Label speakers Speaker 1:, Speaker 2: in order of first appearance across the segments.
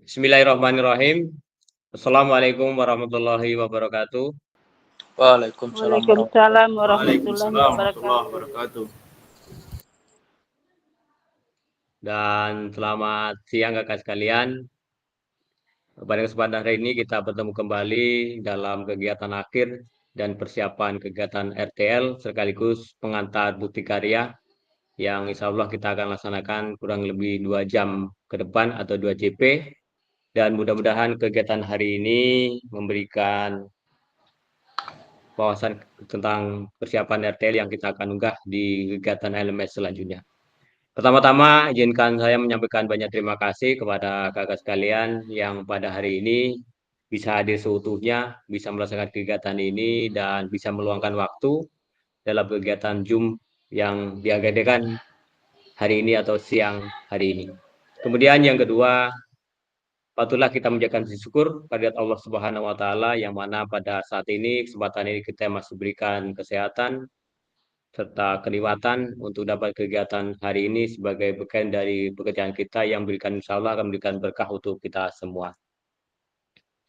Speaker 1: Bismillahirrahmanirrahim. Assalamualaikum warahmatullahi wabarakatuh.
Speaker 2: Waalaikumsalam
Speaker 3: Waalaikumsalam
Speaker 2: warahmatullahi
Speaker 3: warahmatullahi
Speaker 2: wabarakatuh.
Speaker 4: Waalaikumsalam warahmatullahi
Speaker 3: wabarakatuh.
Speaker 4: wabarakatuh.
Speaker 1: Dan selamat siang kakak sekalian. Pada kesempatan hari ini kita bertemu kembali dalam kegiatan akhir dan persiapan kegiatan RTL sekaligus pengantar bukti karya yang insya Allah kita akan laksanakan kurang lebih 2 jam ke depan atau 2 JP. Dan mudah-mudahan kegiatan hari ini memberikan wawasan tentang persiapan RTL yang kita akan unggah di kegiatan LMS selanjutnya. Pertama-tama, izinkan saya menyampaikan banyak terima kasih kepada kakak sekalian yang pada hari ini bisa hadir seutuhnya, bisa melaksanakan kegiatan ini, dan bisa meluangkan waktu dalam kegiatan Zoom yang diagadakan hari ini atau siang hari ini. Kemudian yang kedua, patutlah kita menjaga syukur kehadirat Allah Subhanahu wa Ta'ala, yang mana pada saat ini, kesempatan ini kita masih berikan kesehatan serta keliwatan untuk dapat kegiatan hari ini sebagai bagian dari pekerjaan kita yang berikan insya Allah akan memberikan berkah untuk kita semua.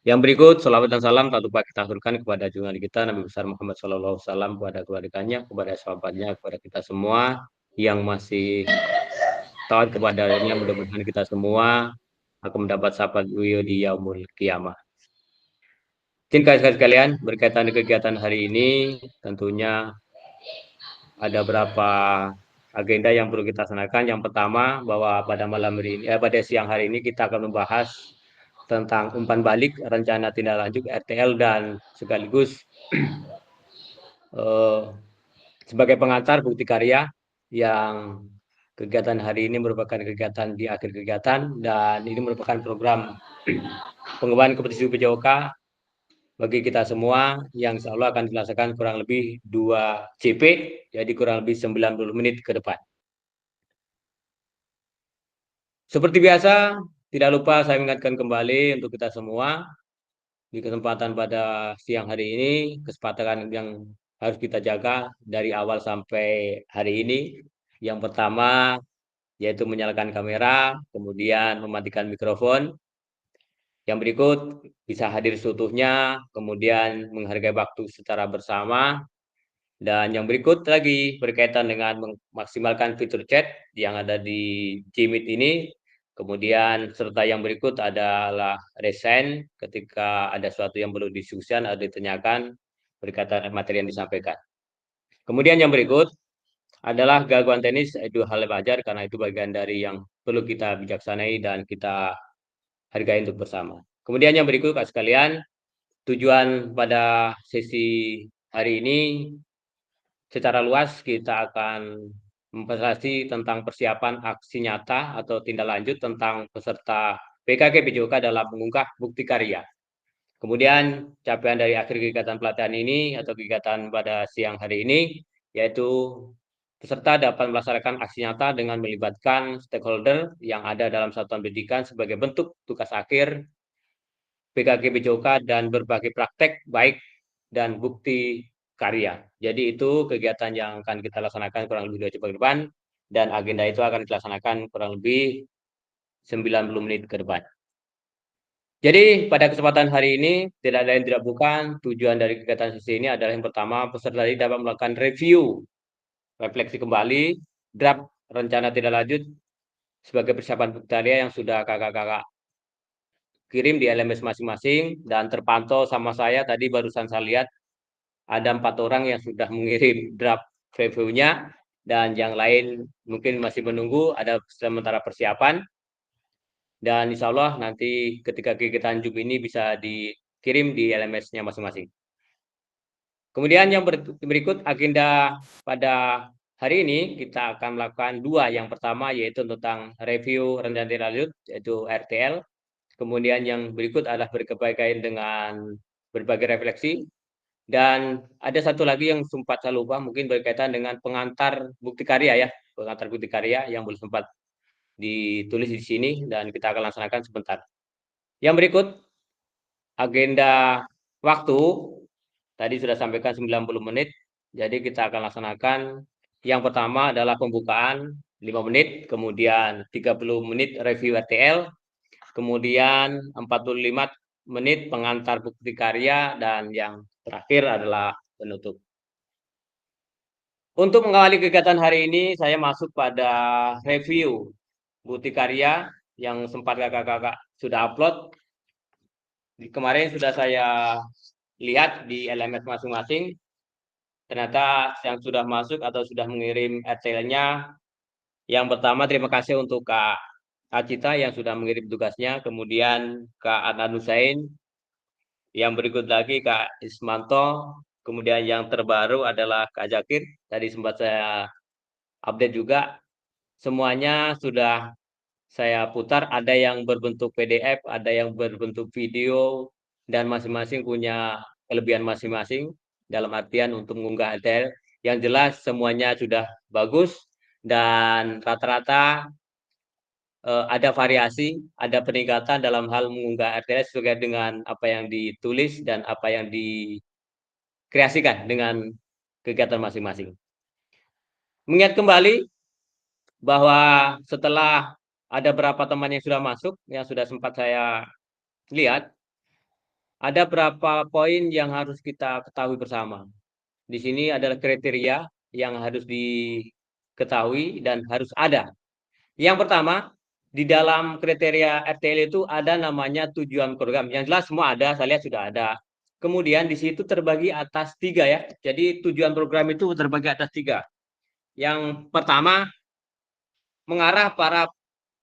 Speaker 1: Yang berikut, salawat dan salam tak lupa kita aturkan kepada junjungan kita Nabi besar Muhammad SAW, kepada keluarganya, kepada sahabatnya, kepada kita semua yang masih taat kepadanya. Mudah-mudahan kita semua akan mendapat syafaat beliau di yaumul kiamah. Sekalian, berkaitan dengan kegiatan hari ini, tentunya ada beberapa agenda yang perlu kita laksanakan. Yang pertama, bahwa pada malam hari ini, pada siang hari ini kita akan membahas tentang umpan balik rencana tindak lanjut RTL dan sekaligus sebagai pengantar bukti karya yang kegiatan hari ini merupakan kegiatan di akhir kegiatan, dan ini merupakan program pengembangan kompetisi PJOK bagi kita semua yang insya Allah akan dilaksanakan kurang lebih 2 JP, jadi kurang lebih 90 menit ke depan. Seperti biasa, tidak lupa saya ingatkan kembali untuk kita semua di kesempatan pada siang hari ini, kesepakatan yang harus kita jaga dari awal sampai hari ini. Yang pertama, yaitu menyalakan kamera, kemudian mematikan mikrofon. Yang berikut, bisa hadir seutuhnya, kemudian menghargai waktu secara bersama. Dan yang berikut lagi berkaitan dengan memaksimalkan fitur chat yang ada di Gmeet ini. Kemudian serta yang berikut adalah resign ketika ada sesuatu yang perlu diskusikan atau ditanyakan berkaitan materi yang disampaikan. Kemudian yang berikut adalah gangguan teknis, itu hal yang wajar karena itu bagian dari yang perlu kita bijaksanai dan kita hargai untuk bersama. Kemudian yang berikut Kak sekalian, tujuan pada sesi hari ini secara luas kita akan mempresentasi tentang persiapan aksi nyata atau tindak lanjut tentang peserta PKK PJOK dalam mengungkap bukti karya. Kemudian capaian dari akhir kegiatan pelatihan ini atau kegiatan pada siang hari ini, yaitu peserta dapat melaksanakan aksi nyata dengan melibatkan stakeholder yang ada dalam satuan pendidikan sebagai bentuk tugas akhir PKK PJOK dan berbagi praktek baik dan bukti karya. Jadi itu kegiatan yang akan kita laksanakan kurang lebih 2 jam ke depan, dan agenda itu akan dilaksanakan kurang lebih 90 menit ke depan. Jadi pada kesempatan hari ini tidak lain tidak bukan, tujuan dari kegiatan sesi ini adalah yang pertama, peserta ini dapat melakukan review, refleksi kembali draft rencana tindak lanjut sebagai persiapan bukti karya yang sudah kakak-kakak kirim di LMS masing-masing dan terpantau sama saya. Tadi barusan saya lihat ada 4 orang yang sudah mengirim draft reviewnya, dan yang lain mungkin masih menunggu, ada sementara persiapan. Dan insya Allah nanti ketika kegiatan Zoom ini bisa dikirim di LMS-nya masing-masing. Kemudian yang berikut agenda pada hari ini kita akan melakukan 2. Yang pertama yaitu tentang review rencana tindak lanjut yaitu RTL. Kemudian yang berikut adalah berkaitan dengan berbagai refleksi. Dan ada satu lagi yang sempat saya lupa, mungkin berkaitan dengan pengantar bukti karya ya, pengantar bukti karya yang belum sempat ditulis di sini dan kita akan laksanakan sebentar. Yang berikut agenda waktu tadi sudah sampaikan 90 menit, jadi kita akan laksanakan yang pertama adalah pembukaan 5 menit, kemudian 30 menit review RTL, kemudian 45 menit pengantar bukti karya, dan yang terakhir adalah penutup. Untuk mengawali kegiatan hari ini, saya masuk pada review bukti karya yang sempat kakak-kakak sudah upload. Kemarin sudah saya lihat di LMS masing-masing. Ternyata yang sudah masuk atau sudah mengirim RTL-nya, yang pertama terima kasih untuk Kak Acita yang sudah mengirim tugasnya, kemudian Kak Adnan Husain, yang berikut lagi Kak Ismanto, kemudian yang terbaru adalah Kak Zakir, tadi sempat saya update juga. Semuanya sudah saya putar, ada yang berbentuk PDF, ada yang berbentuk video, dan masing-masing punya kelebihan masing-masing dalam artian untuk mengunggah RTL. Yang jelas semuanya sudah bagus dan rata-rata ada variasi, ada peningkatan dalam hal mengunggah RTL sesuai dengan apa yang ditulis dan apa yang dikreasikan dengan kegiatan masing-masing. Mengingat kembali bahwa setelah ada beberapa teman yang sudah masuk, yang sudah sempat saya lihat, ada berapa poin yang harus kita ketahui bersama. Di sini adalah kriteria yang harus diketahui dan harus ada. Yang pertama, di dalam kriteria RTL itu ada namanya tujuan program. Yang jelas semua ada, saya lihat sudah ada. Kemudian di situ terbagi atas 3 ya. Jadi tujuan program itu terbagi atas 3. Yang pertama, mengarah para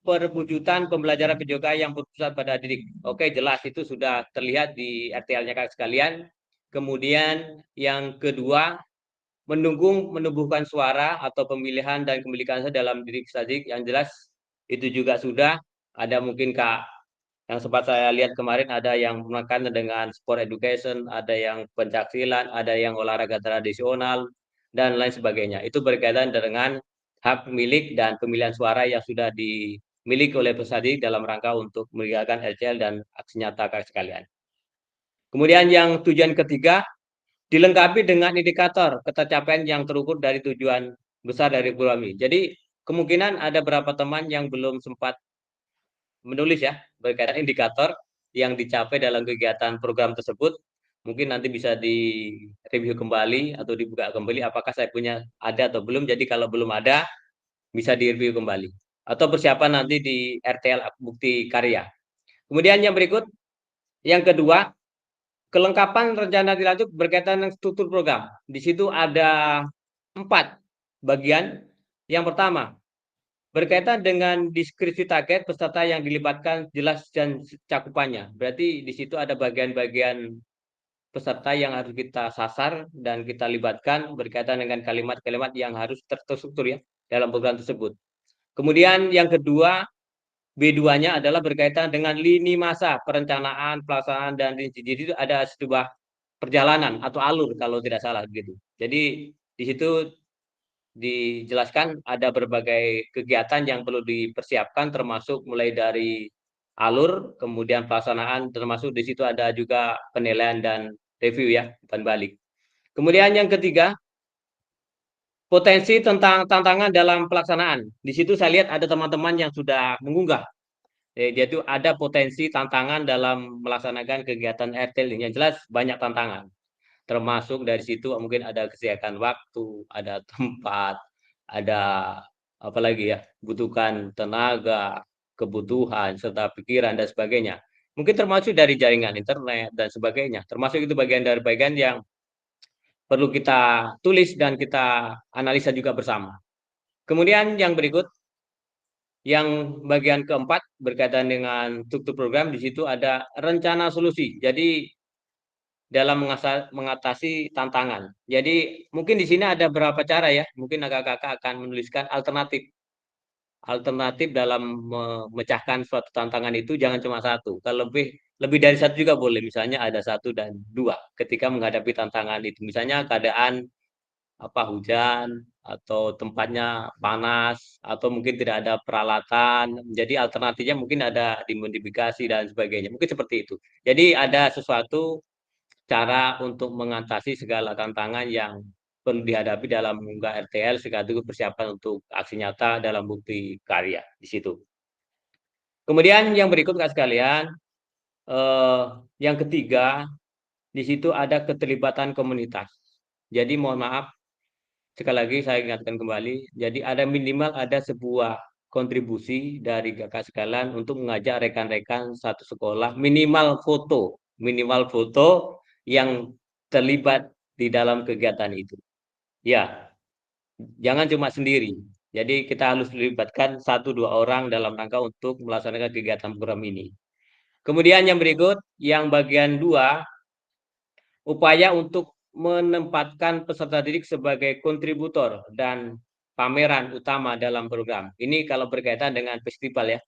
Speaker 1: perwujudan pembelajaran PJOK yang berpusat pada didik. Oke, jelas itu sudah terlihat di RTL-nya kakak sekalian. Kemudian yang kedua, menumbuhkan suara atau pemilihan dan kemilikan dalam diri stadik. Yang jelas itu juga sudah ada. Mungkin Kak yang sempat saya lihat kemarin, ada yang menekan dengan sport education, ada yang pencaksilat, ada yang olahraga tradisional, dan lain sebagainya. Itu berkaitan dengan hak milik dan pemilihan suara yang sudah dimiliki oleh peserta dalam rangka untuk menegakkan LCL dan aksi nyata sekalian. Kemudian yang tujuan ketiga, dilengkapi dengan indikator ketercapaian yang terukur dari tujuan besar dari program ini. Jadi kemungkinan ada beberapa teman yang belum sempat menulis ya berkaitan indikator yang dicapai dalam kegiatan program tersebut. Mungkin nanti bisa direview kembali atau dibuka kembali apakah saya punya ada atau belum. Jadi kalau belum ada bisa direview kembali atau persiapan nanti di RTL bukti karya. Kemudian yang berikut, yang kedua, kelengkapan rencana dilanjut berkaitan dengan struktur program. Di situ ada 4 bagian. Yang pertama, berkaitan dengan deskripsi target peserta yang dilibatkan jelas dan cakupannya. Berarti di situ ada bagian-bagian peserta yang harus kita sasar dan kita libatkan berkaitan dengan kalimat-kalimat yang harus terstruktur ya dalam program tersebut. Kemudian yang kedua, B2-nya adalah berkaitan dengan lini masa perencanaan, pelaksanaan, dan rinci. Jadi itu ada sebuah perjalanan atau alur kalau tidak salah gitu. Jadi di situ dijelaskan ada berbagai kegiatan yang perlu dipersiapkan termasuk mulai dari alur, kemudian pelaksanaan, termasuk di situ ada juga penilaian dan review ya, umpan balik. Kemudian yang ketiga, potensi tentang tantangan dalam pelaksanaan. Di situ saya lihat ada teman-teman yang sudah mengunggah. Jadi ada potensi tantangan dalam melaksanakan kegiatan RTL. Yang jelas banyak tantangan. Termasuk dari situ mungkin ada kesehatan waktu, ada tempat, ada apa lagi ya, butuhkan tenaga, kebutuhan, serta pikiran dan sebagainya. Mungkin termasuk dari jaringan internet dan sebagainya. Termasuk itu bagian dari bagian yang perlu kita tulis dan kita analisa juga bersama. Kemudian yang berikut, yang bagian keempat berkaitan dengan struktur program, di situ ada rencana solusi. Jadi dalam mengatasi tantangan. Jadi mungkin di sini ada beberapa cara ya. Mungkin kakak-kakak akan menuliskan alternatif. Alternatif dalam memecahkan suatu tantangan itu jangan cuma satu. Kalau lebih dari satu juga boleh. Misalnya ada 1 dan 2 ketika menghadapi tantangan itu. Misalnya keadaan hujan atau tempatnya panas atau mungkin tidak ada peralatan. Jadi alternatifnya mungkin ada dimodifikasi dan sebagainya. Mungkin seperti itu. Jadi ada sesuatu cara untuk mengatasi segala tantangan yang perlu dihadapi dalam mengunggah RTL sekaligus persiapan untuk aksi nyata dalam bukti karya di situ. Kemudian yang berikut Kak sekalian, yang ketiga, di situ ada keterlibatan komunitas. Jadi mohon maaf, sekali lagi saya ingatkan kembali, jadi ada minimal ada sebuah kontribusi dari kakak sekalian untuk mengajak rekan-rekan satu sekolah minimal foto yang terlibat di dalam kegiatan itu. Ya, jangan cuma sendiri. Jadi kita harus melibatkan satu dua orang dalam rangka untuk melaksanakan kegiatan program ini. Kemudian yang berikut, yang bagian dua, upaya untuk menempatkan peserta didik sebagai kontributor dan pameran utama dalam program. Ini kalau berkaitan dengan festival ya.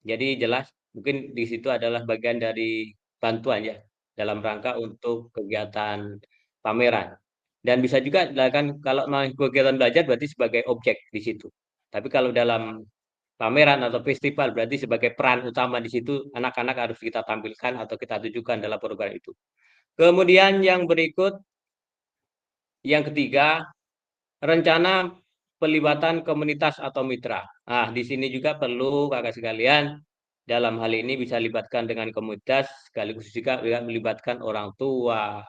Speaker 1: Jadi jelas mungkin di situ adalah bagian dari bantuan ya dalam rangka untuk kegiatan pameran. Dan bisa juga dilakukan kalau mau kegiatan belajar berarti sebagai objek di situ. Tapi kalau dalam pameran atau festival berarti sebagai peran utama di situ anak-anak harus kita tampilkan atau kita tunjukkan dalam program itu. Kemudian yang berikut, yang ketiga, rencana pelibatan komunitas atau mitra. Nah, di sini juga perlu kakak sekalian dalam hal ini bisa libatkan dengan komunitas, sekaligus juga melibatkan orang tua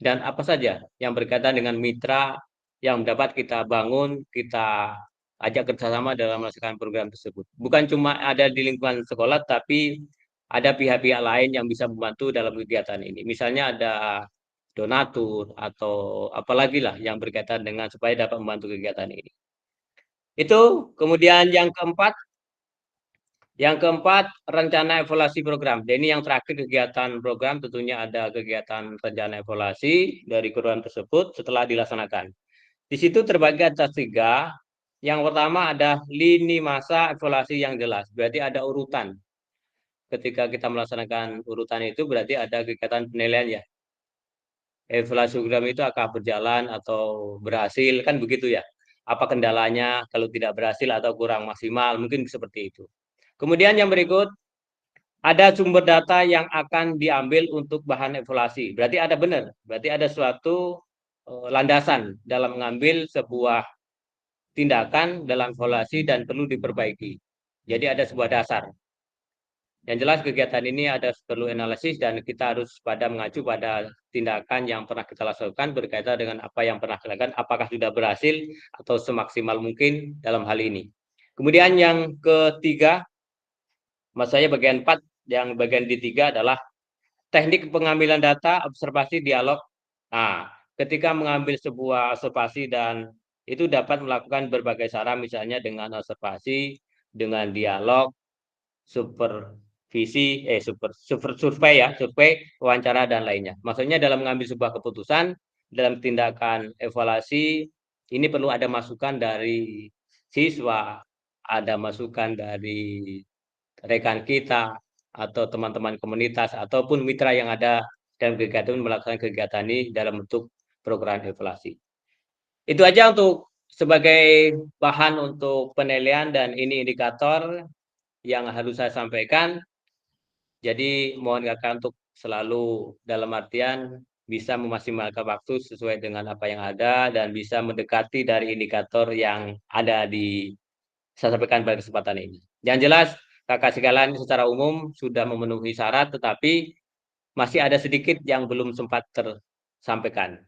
Speaker 1: dan apa saja yang berkaitan dengan mitra yang dapat kita bangun, kita ajak kerjasama dalam melaksanakan program tersebut. Bukan cuma ada di lingkungan sekolah, tapi ada pihak-pihak lain yang bisa membantu dalam kegiatan ini. Misalnya ada donatur atau apalagi lah yang berkaitan dengan supaya dapat membantu kegiatan ini. Itu kemudian yang keempat rencana evaluasi program. Dan ini yang terakhir kegiatan program tentunya ada kegiatan rencana evaluasi dari program tersebut setelah dilaksanakan. Di situ terbagi atas tiga. Yang pertama ada lini masa evaluasi yang jelas. Berarti ada urutan. Ketika kita melaksanakan urutan itu berarti ada kegiatan penilaian ya. Evaluasi program itu akan berjalan atau berhasil kan begitu ya. Apa kendalanya kalau tidak berhasil atau kurang maksimal mungkin seperti itu. Kemudian yang berikut ada sumber data yang akan diambil untuk bahan evaluasi. Berarti ada benar, berarti ada suatu landasan dalam mengambil sebuah tindakan dalam evaluasi dan perlu diperbaiki. Jadi ada sebuah dasar. Yang jelas kegiatan ini ada perlu analisis dan kita harus pada mengacu pada tindakan yang pernah kita lakukan berkaitan dengan apa yang pernah kita lakukan, apakah sudah berhasil atau semaksimal mungkin dalam hal ini. Kemudian yang ketiga, maksud saya bagian 4, yang bagian di 3 adalah teknik pengambilan data, observasi, dialog. Nah, ketika mengambil sebuah observasi dan itu dapat melakukan berbagai cara, misalnya dengan observasi, dengan dialog, survei ya, survei, wawancara dan lainnya. Maksudnya dalam mengambil sebuah keputusan, dalam tindakan evaluasi, ini perlu ada masukan dari siswa, ada masukan dari rekan kita atau teman-teman komunitas ataupun mitra yang ada dalam kegiatan melakukan kegiatan ini dalam bentuk program evaluasi. Itu aja untuk sebagai bahan untuk penilaian dan ini indikator yang harus saya sampaikan. Jadi mohon kakak untuk selalu dalam artian bisa memaksimalkan waktu sesuai dengan apa yang ada dan bisa mendekati dari indikator yang ada di saya sampaikan pada kesempatan ini. Yang jelas kakak sekalian secara umum sudah memenuhi syarat tetapi masih ada sedikit yang belum sempat tersampaikan.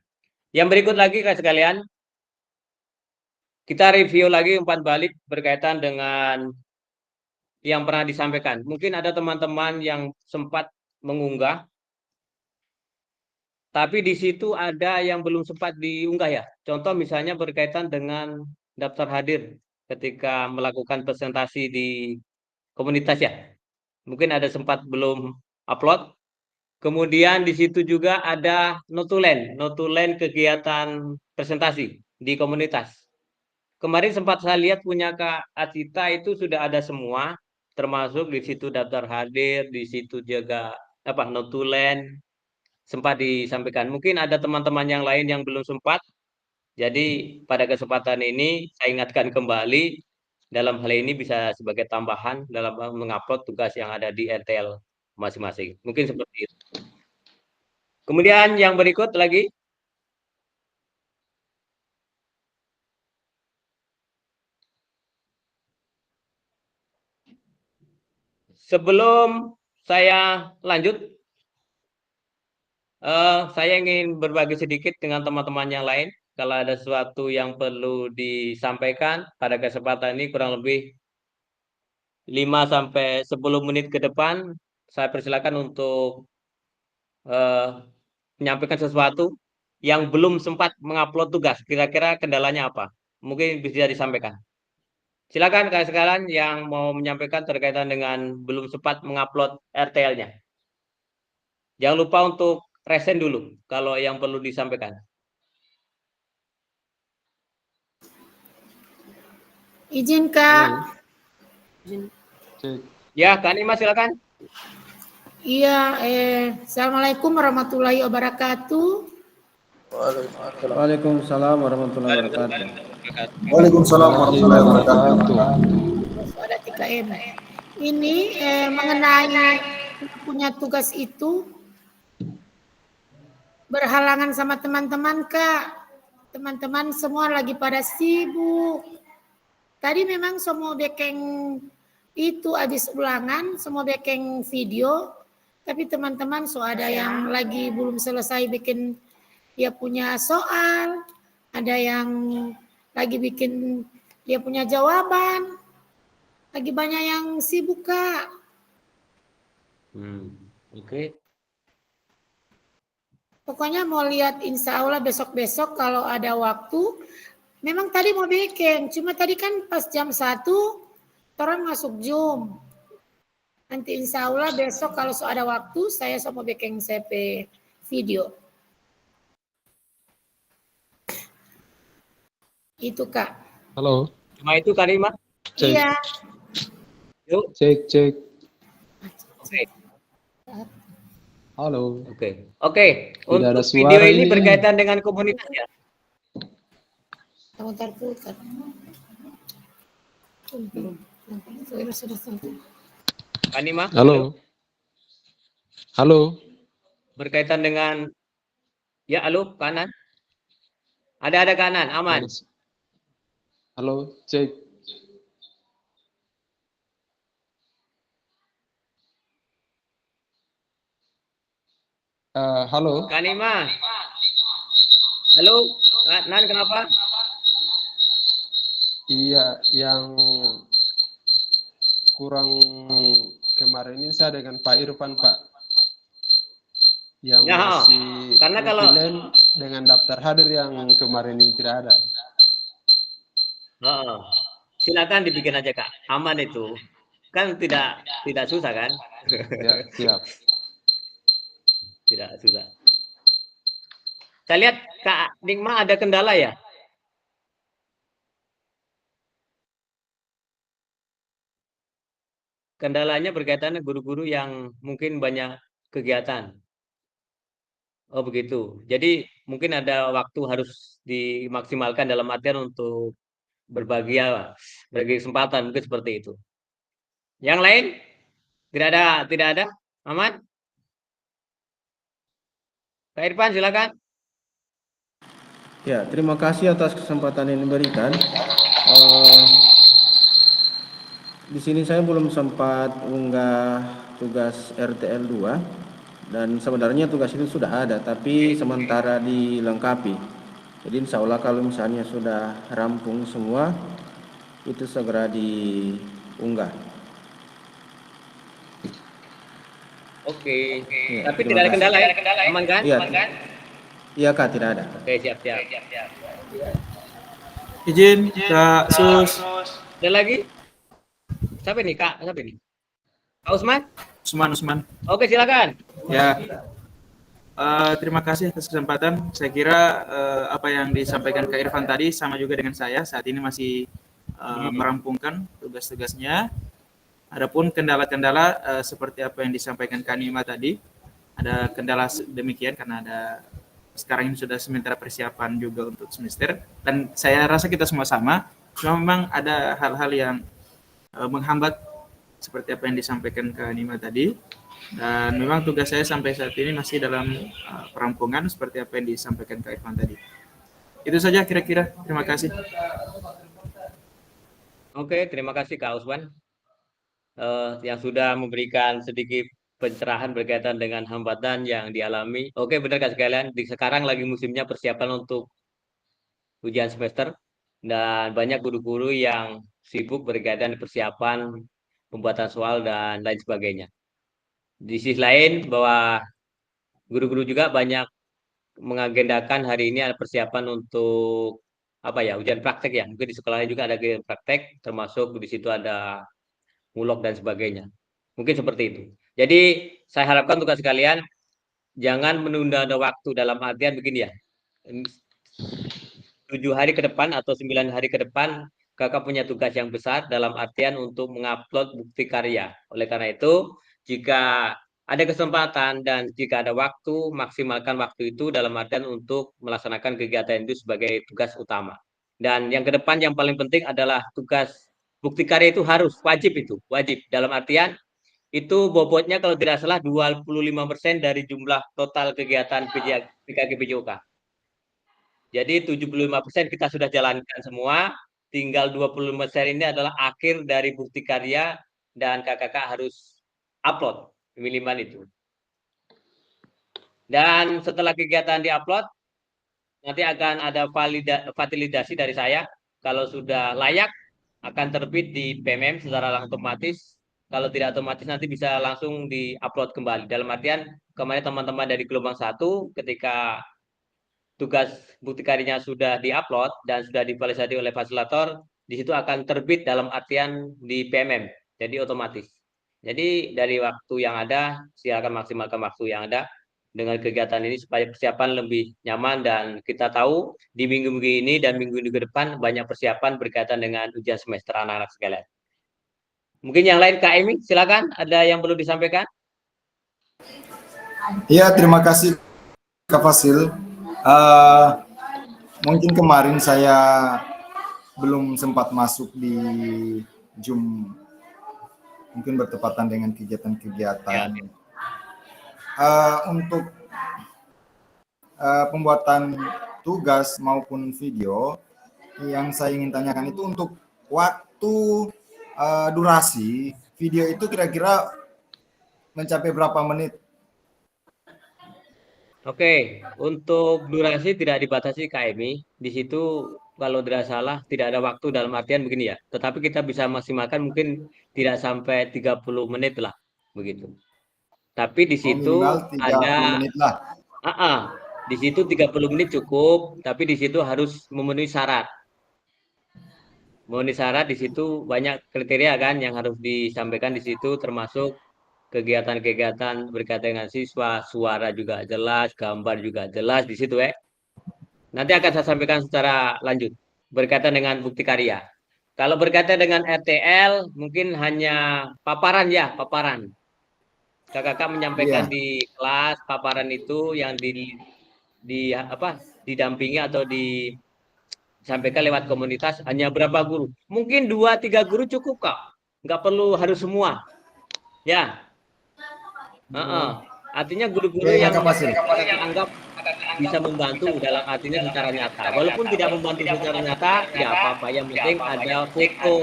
Speaker 1: Yang berikut lagi kakak sekalian, kita review lagi umpan balik berkaitan dengan yang pernah disampaikan. Mungkin ada teman-teman yang sempat mengunggah, tapi di situ ada yang belum sempat diunggah ya. Contoh misalnya berkaitan dengan daftar hadir ketika melakukan presentasi di komunitas ya. Mungkin ada sempat belum upload. Kemudian di situ juga ada notulen kegiatan presentasi di komunitas. Kemarin sempat saya lihat punya Kak Acita itu sudah ada semua, termasuk di situ daftar hadir, di situ juga apa notulen sempat disampaikan. Mungkin ada teman-teman yang lain yang belum sempat. Jadi pada kesempatan ini saya ingatkan kembali dalam hal ini bisa sebagai tambahan dalam mengupload tugas yang ada di RTL masing-masing. Mungkin seperti itu. Kemudian yang berikut lagi, sebelum saya lanjut, saya ingin berbagi sedikit dengan teman-teman yang lain. Kalau ada sesuatu yang perlu disampaikan pada kesempatan ini kurang lebih 5 sampai 10 menit ke depan, saya persilakan untuk eh, menyampaikan sesuatu yang belum sempat mengupload tugas. Kira-kira kendalanya apa? Mungkin bisa disampaikan. Silakan kalian sekalian yang mau menyampaikan terkaitan dengan belum sempat mengupload RTL-nya. Jangan lupa untuk resen dulu kalau yang perlu disampaikan.
Speaker 3: Izin Kak.
Speaker 2: Cek.
Speaker 1: Ya, Kak Nima silakan.
Speaker 3: Iya, Assalamualaikum warahmatullahi wabarakatuh.
Speaker 4: Waalaikumsalam warahmatullahi wabarakatuh.
Speaker 5: Waalaikumsalam warahmatullahi wabarakatuh.
Speaker 3: Ada 3M. Ini mengenai punya tugas itu berhalangan sama teman-teman Kak. Teman-teman semua lagi pada sibuk. Tadi memang semua bikin itu habis ulangan, semua bikin video, tapi teman-teman ada yang lagi belum selesai bikin dia punya soal, ada yang lagi bikin dia punya jawaban, lagi banyak yang sibuk Kak.
Speaker 1: Oke.
Speaker 3: Pokoknya mau lihat insya Allah besok-besok kalau ada waktu. Memang tadi mau bikin, cuma tadi kan pas jam 1 orang masuk Zoom. Nanti insya Allah besok kalau ada waktu saya mau bikin CP video. Itu Kak.
Speaker 2: Halo.
Speaker 1: Cuma itu Kak Nima?
Speaker 2: Cek.
Speaker 3: Iya.
Speaker 1: Yuk.
Speaker 2: Cek.
Speaker 1: Oke.
Speaker 2: Halo.
Speaker 1: Oke. Untuk
Speaker 2: ada
Speaker 1: video
Speaker 2: suara
Speaker 1: ini
Speaker 2: ini.
Speaker 1: berkaitan dengan komunitas ya.
Speaker 3: Putar.
Speaker 1: Kak Nima?
Speaker 2: Halo.
Speaker 1: Berkaitan dengan ya, halo, kanan. Ada kanan, aman.
Speaker 2: Halo, cek. Halo.
Speaker 1: Kak Nima. Halo, Nan kenapa?
Speaker 2: Iya, yang kurang kemarin ini saya dengan Pak Irfan, Pak. Yang
Speaker 1: Ya,
Speaker 2: masih
Speaker 1: karena kalau
Speaker 2: dengan daftar hadir yang kemarin ini tidak ada.
Speaker 1: silakan dibikin aja Kak, aman itu. Kan tidak susah kan?
Speaker 2: Ya, siap.
Speaker 1: Tidak susah. Saya lihat Kak Nikma ada kendala ya? Kendalanya berkaitan dengan guru-guru yang mungkin banyak kegiatan. Oh begitu. Jadi mungkin ada waktu harus dimaksimalkan dalam artian untuk berbagi kesempatan mungkin seperti itu. Yang lain tidak ada, aman? Pak Irfan silakan.
Speaker 4: Ya, terima kasih atas kesempatan yang diberikan. Di sini saya belum sempat unggah tugas RTL 2 dan sebenarnya tugas itu sudah ada, tapi sementara dilengkapi. Jadi insya Allah kalau misalnya sudah rampung semua, itu segera diunggah.
Speaker 1: Oke.
Speaker 4: Ya,
Speaker 1: Tapi
Speaker 4: terima
Speaker 1: tidak ada
Speaker 4: kasih.
Speaker 1: kendala ya? Aman kan?
Speaker 4: Iya, iya Kak, tidak ada.
Speaker 1: Oke, siap.
Speaker 6: Izin Kak Sus.
Speaker 1: Ada lagi? Siapa ini Kak? Siapa ini? Kak Usman?
Speaker 6: Usman.
Speaker 1: Oke, silakan.
Speaker 6: Ya. Terima kasih atas kesempatan. Saya kira apa yang disampaikan Kak Irfan tadi sama juga dengan saya. Saat ini masih merampungkan tugas-tugasnya. Adapun kendala-kendala seperti apa yang disampaikan Kak Nima tadi, ada kendala demikian karena ada sekarang ini sudah sementara persiapan juga untuk semester, dan saya rasa kita semua sama. Cuma memang ada hal-hal yang menghambat seperti apa yang disampaikan Kak Nima tadi, dan memang tugas saya sampai saat ini masih dalam perampungan seperti apa yang disampaikan Kak Irfan tadi. Itu saja kira-kira. Terima kasih.
Speaker 1: Oke, terima kasih Kak Usman. yang sudah memberikan sedikit pencerahan berkaitan dengan hambatan yang dialami. Oke, benar Kak sekalian, sekarang lagi musimnya persiapan untuk ujian semester dan banyak guru-guru yang sibuk berkaitan persiapan pembuatan soal dan lain sebagainya. Di sisi lain bahwa guru-guru juga banyak mengagendakan hari ini ada persiapan untuk apa ya, ujian praktek ya. Mungkin di sekolahnya juga ada ujian praktek, termasuk di situ ada mulok dan sebagainya. Mungkin seperti itu. Jadi saya harapkan untuk sekalian jangan menunda waktu, dalam artian begini ya. 7 hari ke depan atau 9 hari ke depan kakak punya tugas yang besar dalam artian untuk mengupload bukti karya. Oleh karena itu, jika ada kesempatan dan jika ada waktu, maksimalkan waktu itu dalam artian untuk melaksanakan kegiatan itu sebagai tugas utama. Dan yang ke depan yang paling penting adalah tugas bukti karya itu harus wajib, itu wajib dalam artian itu bobotnya kalau tidak salah 25% dari jumlah total kegiatan PKG PJOK. Jadi 75% kita sudah jalankan semua, tinggal 25% ini adalah akhir dari bukti karya dan kakak harus upload minimal itu. Dan setelah kegiatan diupload, nanti akan ada validasi dari saya. Kalau sudah layak, akan terbit di PMM secara otomatis. Kalau tidak otomatis nanti bisa langsung diupload kembali. Dalam artian kemarin teman-teman dari gelombang 1 ketika tugas bukti karyanya sudah diupload dan sudah divalidasi oleh fasilitator, di situ akan terbit dalam artian di PMM, jadi otomatis. Jadi dari waktu yang ada, silakan maksimalkan waktu yang ada dengan kegiatan ini supaya persiapan lebih nyaman, dan kita tahu di minggu-minggu ini dan minggu-minggu ke depan banyak persiapan berkaitan dengan ujian semester anak-anak sekalian. Mungkin yang lain Kak Emi, silakan, ada yang perlu disampaikan?
Speaker 5: Iya, terima kasih Kak Fasil. Mungkin kemarin saya belum sempat masuk di Zoom, mungkin bertepatan dengan kegiatan-kegiatan. Untuk pembuatan tugas maupun video, yang saya ingin tanyakan itu untuk waktu durasi video itu kira-kira mencapai berapa menit?
Speaker 1: Oke, untuk durasi tidak dibatasi KMI. Di situ kalau tidak salah tidak ada waktu dalam artian begini ya. Tetapi kita bisa maksimalkan mungkin tidak sampai 30 menit lah, begitu. Tapi di situ
Speaker 5: minimal 30
Speaker 1: ada
Speaker 5: menit lah.
Speaker 1: Di situ 30 menit cukup, tapi di situ harus memenuhi syarat. Memenuhi syarat di situ banyak kriteria kan yang harus disampaikan di situ, termasuk kegiatan-kegiatan berkaitan dengan siswa, suara juga jelas, gambar juga jelas di situ ya. Nanti akan saya sampaikan secara lanjut berkaitan dengan bukti karya. Kalau berkaitan dengan RTL mungkin hanya paparan ya, paparan. Kakak menyampaikan di kelas paparan itu yang didampingi atau disampaikan lewat komunitas hanya berapa guru. Mungkin 2-3 guru cukup kok. Nggak perlu harus semua. Ya. Artinya guru-guru yang anggap bisa membantu dalam artinya secara nyata. Walaupun tidak membantu secara nyata, tidak apa-apa. Yang penting ada foto,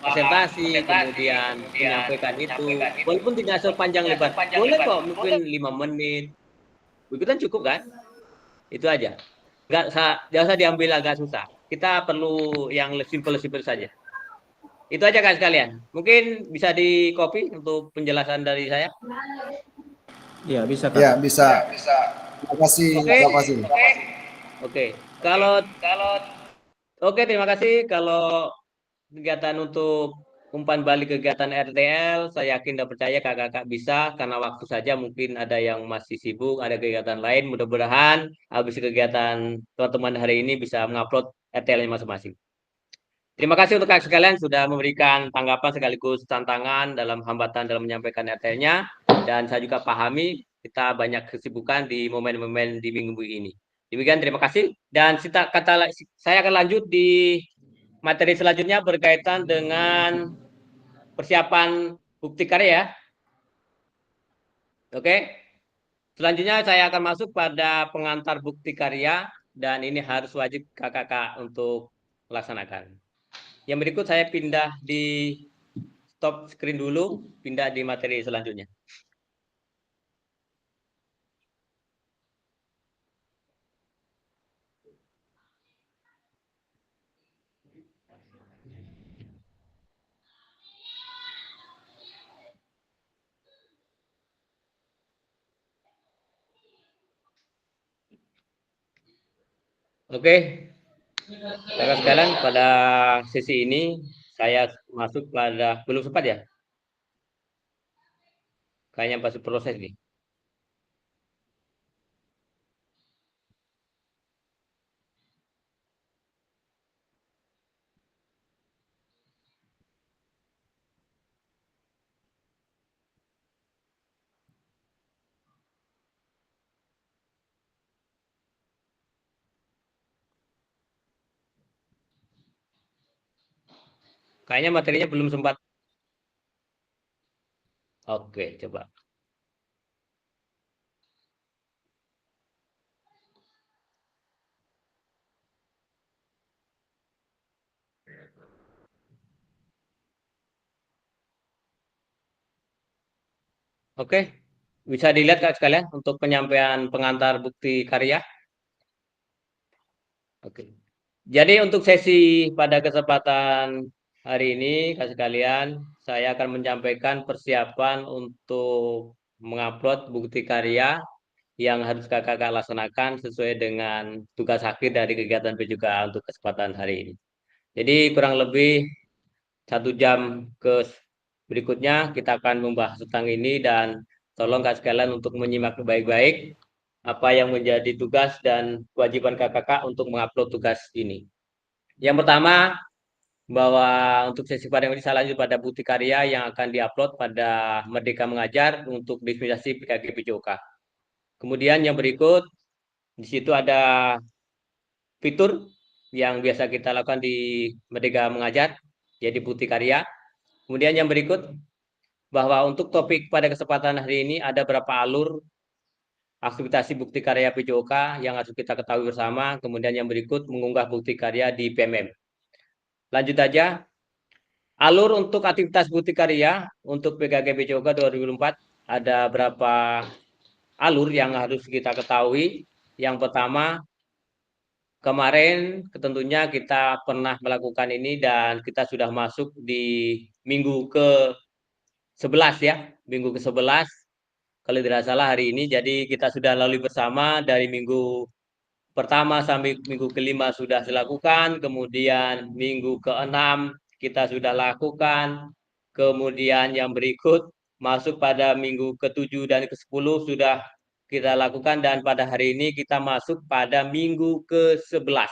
Speaker 1: presentasi, kemudian menyampaikan itu. Walaupun tidak sepanjang lebar, boleh kok mungkin 5 menit. Begitu kan cukup kan? Itu aja. Nggak usah diambil agak susah. Kita perlu yang simple-simple saja. Itu aja kan sekalian. Mungkin bisa di copy untuk penjelasan dari saya.
Speaker 4: Iya, bisa Kak.
Speaker 5: Ya, bisa. Terima kasih.
Speaker 1: Oke. Terima kasih. Kalau kegiatan untuk umpan balik kegiatan RTL, saya yakin dan percaya kakak-kakak bisa, karena waktu saja mungkin ada yang masih sibuk, ada kegiatan lain. Mudah-mudahan habis kegiatan teman-teman hari ini bisa mengupload RTL-nya masing-masing. Terima kasih untuk kakak sekalian sudah memberikan tanggapan sekaligus tantangan dalam hambatan dalam menyampaikan RTL-nya, dan saya juga pahami kita banyak kesibukan di momen-momen di minggu ini. Demikian, terima kasih. Dan saya akan lanjut di materi selanjutnya berkaitan dengan persiapan bukti karya. Oke. Selanjutnya saya akan masuk pada pengantar bukti karya, dan ini harus wajib kakak-kakak untuk melaksanakan. Yang berikut saya pindah di stop screen dulu, pindah di materi selanjutnya. Oke, kakak sekalian, pada sesi ini saya masuk pada belum sempat ya? Kayaknya masih proses nih. Kayaknya materinya belum sempat. Oke, coba. Oke, bisa dilihat kak sekalian untuk penyampaian pengantar bukti karya. Oke. Jadi untuk sesi pada kesempatan hari ini kak sekalian, saya akan menyampaikan persiapan untuk mengupload bukti karya yang harus kakak laksanakan sesuai dengan tugas akhir dari kegiatan PJK untuk kesempatan hari ini. Jadi kurang lebih 1 jam ke berikutnya kita akan membahas tentang ini, dan tolong kak sekalian untuk menyimak baik-baik apa yang menjadi tugas dan kewajiban kakak untuk mengupload tugas ini. Yang pertama, bahwa untuk sesi pada ini saya lanjut pada bukti karya yang akan diupload pada Merdeka Mengajar untuk dispensasi PKG PJOK. Kemudian yang berikut, di situ ada fitur yang biasa kita lakukan di Merdeka Mengajar, jadi bukti karya. Kemudian yang berikut, bahwa untuk topik pada kesempatan hari ini ada berapa alur aktivitas bukti karya PJOK yang harus kita ketahui bersama. Kemudian yang berikut, mengunggah bukti karya di PMM. Lanjut aja. Alur untuk aktivitas bukti karya untuk PKG PJOK 2004 ada berapa alur yang harus kita ketahui. Yang pertama, kemarin tentunya kita pernah melakukan ini dan kita sudah masuk di minggu ke-11 ya, minggu ke-11 kalau tidak salah hari ini. Jadi kita sudah lalui bersama dari minggu pertama sampai minggu ke-5 sudah dilakukan, kemudian minggu ke-6 kita sudah lakukan, kemudian yang berikut masuk pada minggu ke-7 dan ke-10 sudah kita lakukan, dan pada hari ini kita masuk pada minggu ke-11.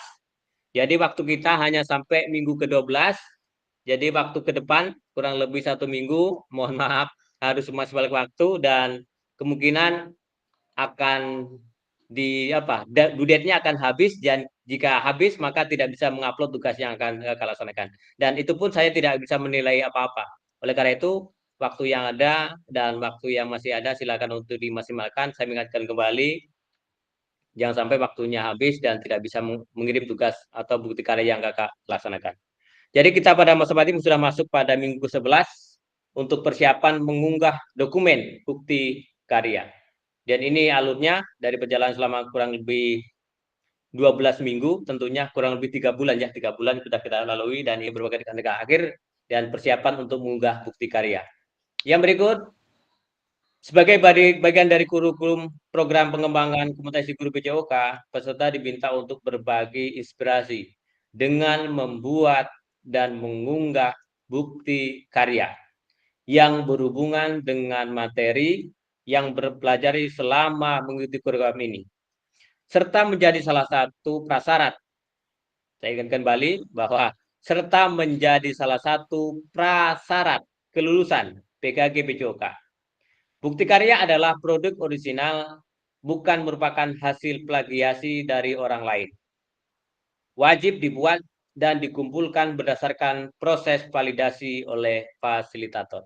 Speaker 1: Jadi waktu kita hanya sampai minggu ke-12. Jadi waktu ke depan kurang lebih 1 minggu, mohon maaf harus masih balik waktu, dan kemungkinan akan due date-nya akan habis, dan jika habis maka tidak bisa mengupload tugas yang akan kakak laksanakan. Dan itu pun saya tidak bisa menilai apa-apa. Oleh karena itu, waktu yang ada dan waktu yang masih ada silakan untuk dimaksimalkan. Saya mengingatkan kembali, jangan sampai waktunya habis dan tidak bisa mengirim tugas atau bukti karya yang kakak laksanakan. Jadi kita pada masa ini sudah masuk pada minggu ke-11 untuk persiapan mengunggah dokumen bukti karya. Dan ini alurnya dari perjalanan selama kurang lebih 12 minggu, tentunya kurang lebih 3 bulan ya, 3 bulan sudah kita lalui, dan ini berbagai negara akhir dan persiapan untuk mengunggah bukti karya. Yang berikut, sebagai bagian dari kurikulum program pengembangan kompetensi guru PJOK, peserta diminta untuk berbagi inspirasi dengan membuat dan mengunggah bukti karya yang berhubungan dengan materi yang berpelajari selama mengikuti program ini, serta menjadi salah satu prasyarat. Saya ingatkan kembali bahwa serta menjadi salah satu prasyarat kelulusan PKG PJOK. Bukti karya adalah produk orisinal, bukan merupakan hasil plagiasi dari orang lain. Wajib dibuat dan dikumpulkan berdasarkan proses validasi oleh fasilitator.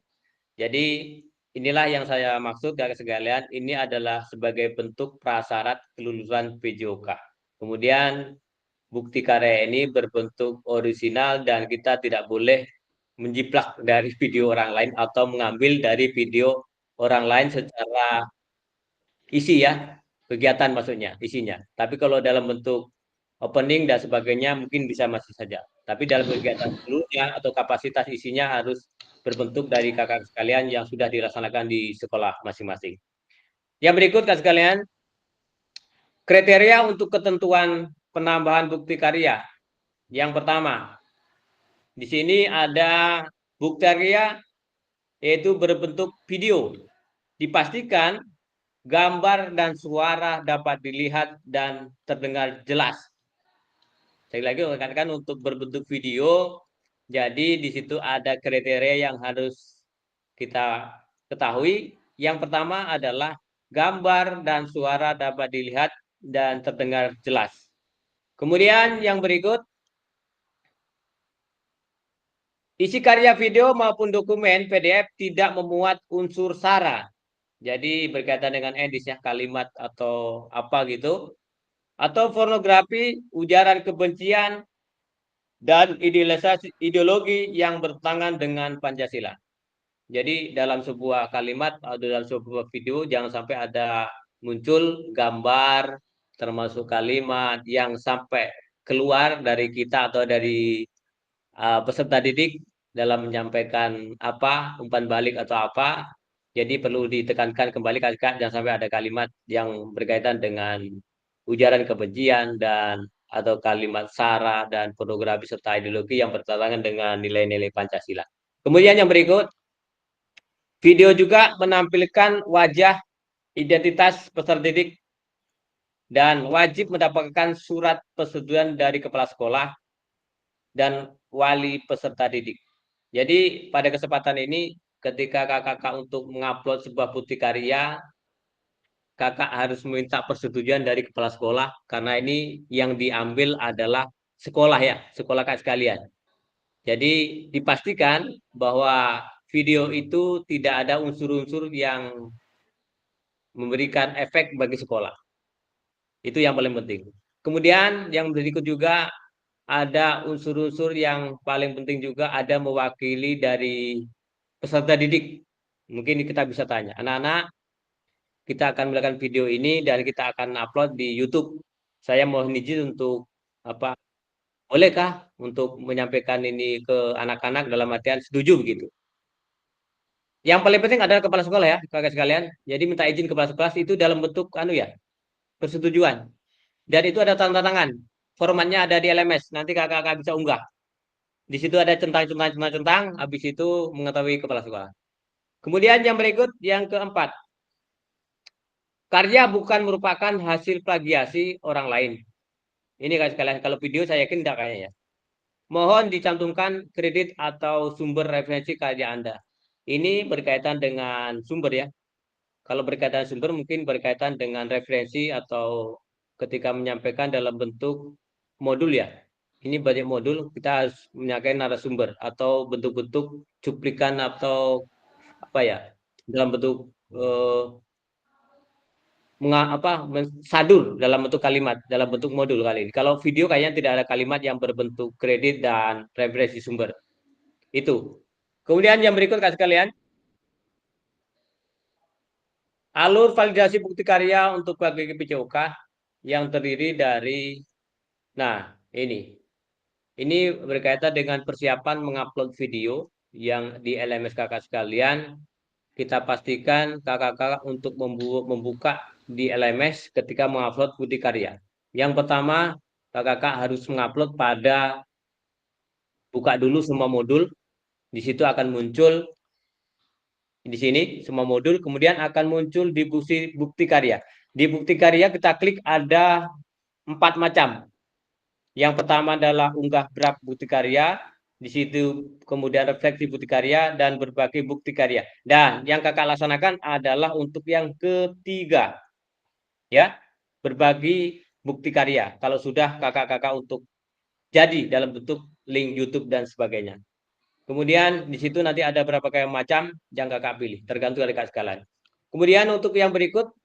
Speaker 1: Jadi inilah yang saya maksud kakak sekalian, ini adalah sebagai bentuk prasyarat kelulusan PJOK. Kemudian bukti karya ini berbentuk orisinal dan kita tidak boleh menjiplak dari video orang lain atau mengambil dari video orang lain secara isi ya, kegiatan maksudnya, isinya. Tapi kalau dalam bentuk opening dan sebagainya mungkin bisa masih saja. Tapi dalam kegiatan seluruhnya atau kapasitas isinya harus berbentuk dari kakak sekalian yang sudah dilaksanakan di sekolah masing-masing. Yang berikut kakak sekalian, kriteria untuk ketentuan penambahan bukti karya. Yang pertama, di sini ada bukti karya yaitu berbentuk video. Dipastikan gambar dan suara dapat dilihat dan terdengar jelas. Saya lagi mengatakan untuk berbentuk video, jadi di situ ada kriteria yang harus kita ketahui. Yang pertama adalah gambar dan suara dapat dilihat dan terdengar jelas. Kemudian yang berikut, isi karya video maupun dokumen PDF tidak memuat unsur sara. Jadi berkaitan dengan edisnya kalimat atau apa gitu. Atau pornografi, ujaran kebencian, dan ideologi yang bertentangan dengan Pancasila. Jadi dalam sebuah kalimat atau dalam sebuah video jangan sampai ada muncul gambar termasuk kalimat yang sampai keluar dari kita atau dari peserta didik dalam menyampaikan apa, umpan balik atau apa. Jadi perlu ditekankan kembali kakak jangan sampai ada kalimat yang berkaitan dengan ujaran kebencian dan atau kalimat sara dan pornografi serta ideologi yang bertentangan dengan nilai-nilai Pancasila. Kemudian yang berikut, video juga menampilkan wajah identitas peserta didik dan wajib mendapatkan surat persetujuan dari kepala sekolah dan wali peserta didik. Jadi pada kesempatan ini ketika kakak untuk mengupload sebuah bukti karya, kakak harus meminta persetujuan dari kepala sekolah karena ini yang diambil adalah sekolah ya, sekolah kak sekalian. Jadi dipastikan bahwa video itu tidak ada unsur-unsur yang memberikan efek bagi sekolah. Itu yang paling penting. Kemudian yang berikut juga ada unsur-unsur yang paling penting juga ada mewakili dari peserta didik. Mungkin kita bisa tanya, anak-anak, kita akan melakukan video ini dan kita akan upload di YouTube. Saya mohon izin untuk apa? Bolehkah untuk menyampaikan ini ke anak-anak dalam artian setuju begitu? Yang paling penting adalah kepala sekolah ya, kakak sekalian. Jadi minta izin kepala sekolah itu dalam bentuk persetujuan. Dan itu ada tanda tangan. Formatnya ada di LMS. Nanti kakak-kakak bisa unggah. Di situ ada centang, habis itu mengetahui kepala sekolah. Kemudian yang berikut, yang keempat. Karya bukan merupakan hasil plagiasi orang lain. Ini guys sekalian, kalau video saya yakin tidak kayaknya ya. Mohon dicantumkan kredit atau sumber referensi karya Anda. Ini berkaitan dengan sumber ya. Kalau berkaitan sumber mungkin berkaitan dengan referensi atau ketika menyampaikan dalam bentuk modul ya. Ini banyak modul, kita harus menyampaikan narasumber atau bentuk-bentuk cuplikan atau apa ya, dalam bentuk sadur dalam bentuk kalimat, dalam bentuk modul kali ini. Kalau video kayaknya tidak ada kalimat yang berbentuk kredit dan referensi sumber. Itu. Kemudian yang berikut kasih kalian, alur validasi bukti karya untuk PJOK yang terdiri dari, nah ini berkaitan dengan persiapan mengupload video yang di LMS kakak sekalian. Kita pastikan kakak-kakak untuk membuka di LMS ketika mengupload bukti karya. Yang pertama, kakak-kakak harus mengupload pada buka dulu semua modul. Di situ akan muncul di sini semua modul, kemudian akan muncul di bukti karya. Di bukti karya kita klik ada 4 macam. Yang pertama adalah unggah draft bukti karya, di situ kemudian refleksi bukti karya dan berbagai bukti karya. Dan yang kakak laksanakan adalah untuk yang ketiga, ya, berbagi bukti karya. Kalau sudah kakak-kakak untuk jadi dalam bentuk link YouTube dan sebagainya. Kemudian di situ nanti ada berapa kayak macam yang kakak pilih, tergantung dari kakak sekalian. Kemudian untuk yang berikut,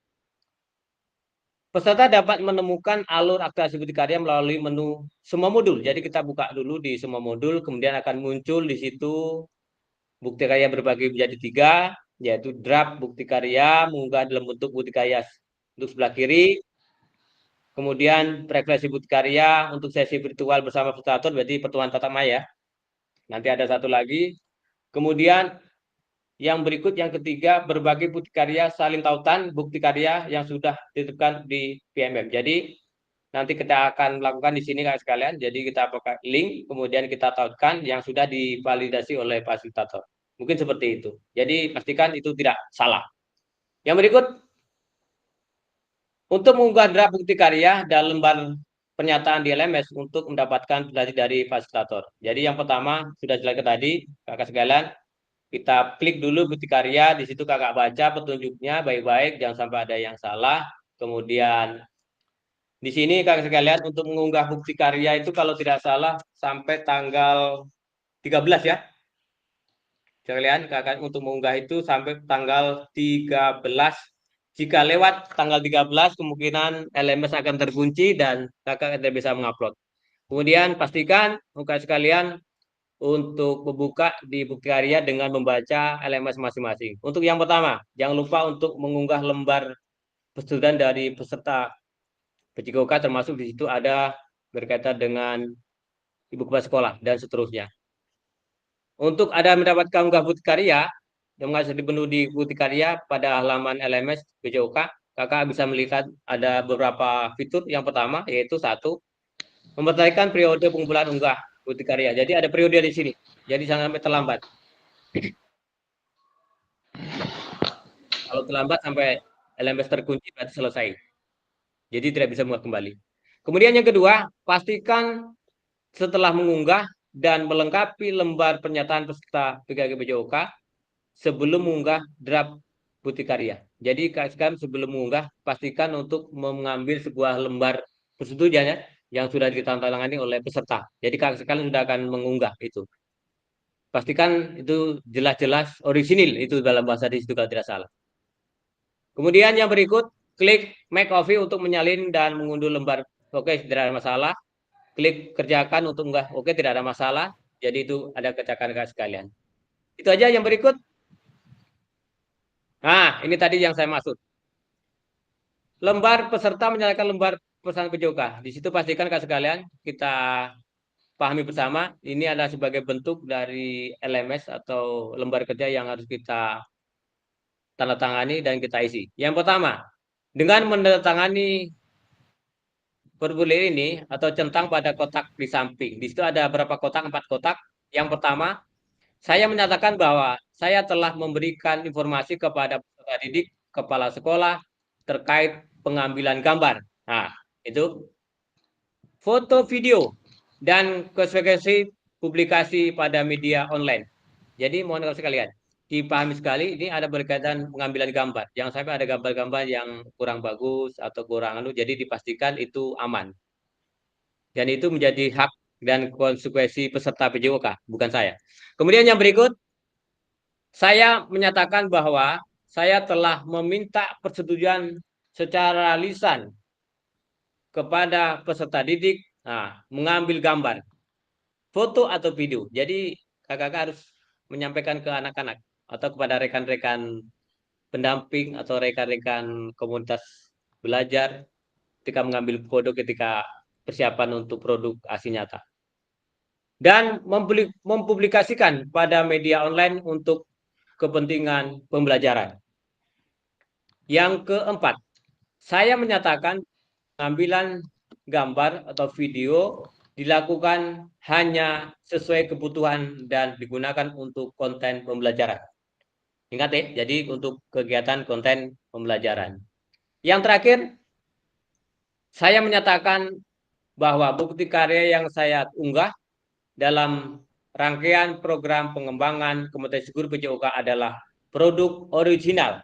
Speaker 1: peserta dapat menemukan alur aktualisasi bukti karya melalui menu semua modul. Jadi kita buka dulu di semua modul, kemudian akan muncul di situ bukti karya berbagi menjadi 3, yaitu draft bukti karya, mengunggah dalam bentuk bukti karya untuk sebelah kiri, kemudian refleksi bukti karya untuk sesi virtual bersama fasilitator, berarti pertemuan tatap maya. Nanti ada satu lagi. Kemudian yang berikut, yang ketiga, berbagi bukti karya saling tautan bukti karya yang sudah ditetapkan di PMM. Jadi nanti kita akan melakukan di sini kakak sekalian. Jadi kita pakai link, kemudian kita tautkan yang sudah divalidasi oleh fasilitator. Mungkin seperti itu. Jadi pastikan itu tidak salah. Yang berikut, untuk mengunggah draft bukti karya dan lembar pernyataan di LMS untuk mendapatkan validasi dari fasilitator. Jadi yang pertama sudah jelaskan tadi kakak sekalian. Kita klik dulu bukti karya, di situ kakak baca petunjuknya baik-baik, jangan sampai ada yang salah. Kemudian di sini kakak sekalian untuk mengunggah bukti karya itu kalau tidak salah sampai tanggal 13 ya. Sekalian kakak untuk mengunggah itu sampai tanggal 13. Jika lewat tanggal 13 kemungkinan LMS akan terkunci dan kakak tidak bisa mengupload. Kemudian pastikan kakak sekalian untuk membuka di bukti karya dengan membaca LMS masing-masing. Untuk yang pertama, jangan lupa untuk mengunggah lembar persetujuan dari peserta PJKK, termasuk di situ ada berkaitan dengan ibu kepala sekolah dan seterusnya. Untuk ada mendapatkan unggah bukti karya yang masih dipenuhi di bukti karya pada halaman LMS PJOK, kakak bisa melihat ada beberapa fitur. Yang pertama yaitu 1, memperhatikan periode pengumpulan unggah bukti karya. Jadi ada periode di sini. Jadi jangan sampai terlambat. Kalau terlambat sampai LMS terkunci berarti selesai. Jadi tidak bisa mengunggah kembali. Kemudian yang kedua, pastikan setelah mengunggah dan melengkapi lembar pernyataan peserta PKK PJOK sebelum mengunggah draft bukti karya. Jadi sekarang sebelum mengunggah, pastikan untuk mengambil sebuah lembar persetujuan ya, yang sudah ditandatangani oleh peserta. Jadi kakak sekalian sudah akan mengunggah itu. Pastikan itu jelas-jelas orisinil itu dalam bahasa di situ kalau tidak salah. Kemudian yang berikut, klik make copy untuk menyalin dan mengunduh lembar. Oke, tidak ada masalah. Klik kerjakan untuk enggak. Oke, tidak ada masalah. Jadi itu ada kerjakan kakak sekalian. Itu aja. Yang berikut. Nah, ini tadi yang saya maksud. Lembar peserta menyalakan lembar pesan PJOK. Di situ pastikan kakak sekalian kita pahami bersama, ini adalah sebagai bentuk dari LMS atau lembar kerja yang harus kita tanda tangani dan kita isi. Yang pertama, dengan menandatangani formulir ini atau centang pada kotak di samping. Di situ ada berapa kotak? 4 kotak. Yang pertama, saya menyatakan bahwa saya telah memberikan informasi kepada peserta didik, kepala sekolah terkait pengambilan gambar. Nah, itu foto, video, dan konsekuensi publikasi pada media online. Jadi mohon sekalian, dipahami sekali ini ada berkaitan pengambilan gambar. Jangan sampai ada gambar-gambar yang kurang bagus atau kurang jadi dipastikan itu aman. Dan itu menjadi hak dan konsekuensi peserta PJOK, bukan saya. Kemudian yang berikut, saya menyatakan bahwa saya telah meminta persetujuan secara lisan kepada peserta didik mengambil gambar, foto atau video. Jadi kakak harus menyampaikan ke anak-anak atau kepada rekan-rekan pendamping atau rekan-rekan komunitas belajar ketika mengambil foto ketika persiapan untuk produk aksi nyata. Dan mempublikasikan pada media online untuk kepentingan pembelajaran. Yang keempat, saya menyatakan pengambilan gambar atau video dilakukan hanya sesuai kebutuhan dan digunakan untuk konten pembelajaran. Ingat ya, jadi untuk kegiatan konten pembelajaran. Yang terakhir, saya menyatakan bahwa bukti karya yang saya unggah dalam rangkaian program pengembangan kompetensi guru PJOK adalah produk original.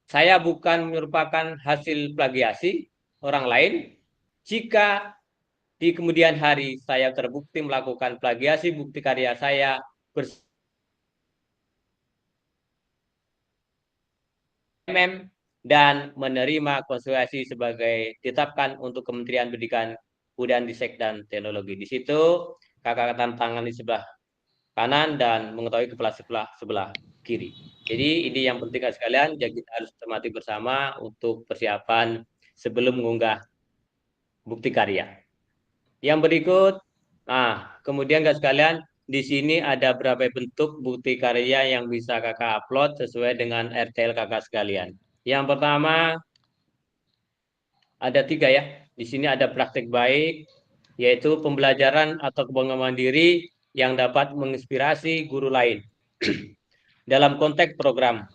Speaker 1: Saya bukan merupakan hasil plagiasi orang lain. Jika di kemudian hari saya terbukti melakukan plagiasi bukti karya saya dan menerima konsekuensi sebagai ditetapkan untuk Kementerian Pendidikan, Kebudayaan, Ristek, dan Teknologi. Di situ kakak tangan di sebelah kanan dan mengetahui kepala sebelah kiri. Jadi ini yang penting sekalian, jadi kita harus cermati bersama untuk persiapan sebelum mengunggah bukti karya. Yang berikut, kemudian guys sekalian, di sini ada berapa bentuk bukti karya yang bisa kakak upload sesuai dengan RTL kakak sekalian. Yang pertama ada 3 ya. Di sini ada praktek baik, yaitu pembelajaran atau pengembangan diri yang dapat menginspirasi guru lain dalam konteks program.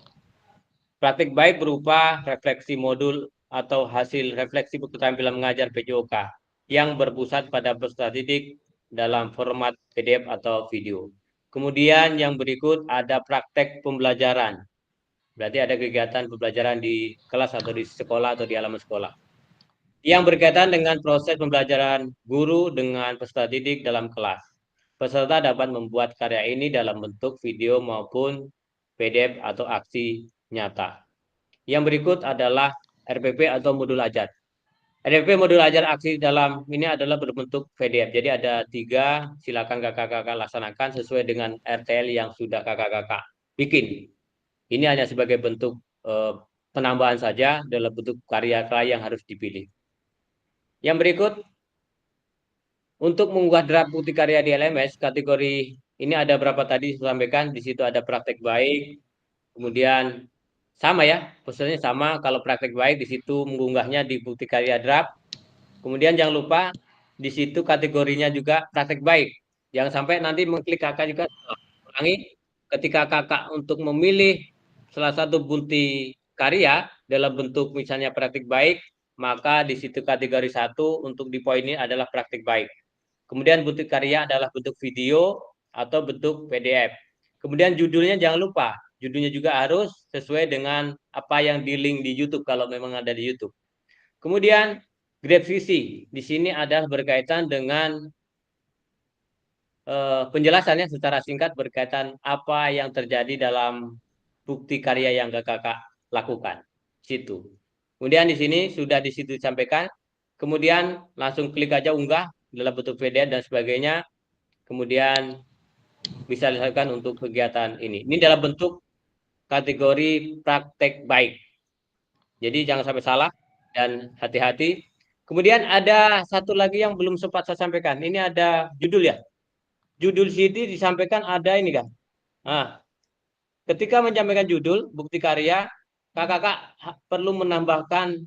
Speaker 1: Praktik baik berupa refleksi modul atau hasil refleksi keterampilan mengajar PJOK yang berpusat pada peserta didik dalam format PDF atau video. Kemudian yang berikut ada praktek pembelajaran. Berarti ada kegiatan pembelajaran di kelas atau di sekolah atau di halaman sekolah. Yang berkaitan dengan proses pembelajaran guru dengan peserta didik dalam kelas. Peserta dapat membuat karya ini dalam bentuk video maupun PDF atau aksi nyata. Yang berikut adalah RPP atau modul ajar. RPP modul ajar aksi dalam ini adalah berbentuk PDF. Jadi ada 3, silakan kakak-kakak laksanakan sesuai dengan RTL yang sudah kakak-kakak bikin. Ini hanya sebagai bentuk penambahan saja dalam bentuk karya-karya yang harus dipilih. Yang berikut, untuk mengunggah draft bukti karya di LMS, kategori ini ada berapa tadi saya sampaikan, di situ ada praktek baik, kemudian sama ya, prosesnya sama, kalau praktek baik di situ mengunggahnya di bukti karya draft, kemudian jangan lupa di situ kategorinya juga praktek baik, jangan sampai nanti mengklik kakak juga, ulangi, ketika kakak untuk memilih salah satu bukti karya dalam bentuk misalnya praktek baik, maka di situ kategori 1 untuk di poin ini adalah praktik baik. Kemudian bukti karya adalah bentuk video atau bentuk PDF. Kemudian judulnya jangan lupa, judulnya juga harus sesuai dengan apa yang di link di YouTube kalau memang ada di YouTube. Kemudian grade visi di sini adalah berkaitan dengan penjelasannya secara singkat berkaitan apa yang terjadi dalam bukti karya yang kakak lakukan. Situ. Kemudian di sini sudah di situ disampaikan. Kemudian langsung klik aja unggah dalam bentuk PDF dan sebagainya. Kemudian bisa dilakukan untuk kegiatan ini. Ini dalam bentuk kategori praktek baik. Jadi jangan sampai salah dan hati-hati. Kemudian ada satu lagi yang belum sempat saya sampaikan. Ini ada judul ya. Judul sini disampaikan ada ini kan. Nah, ketika menyampaikan judul bukti karya, kakak perlu menambahkan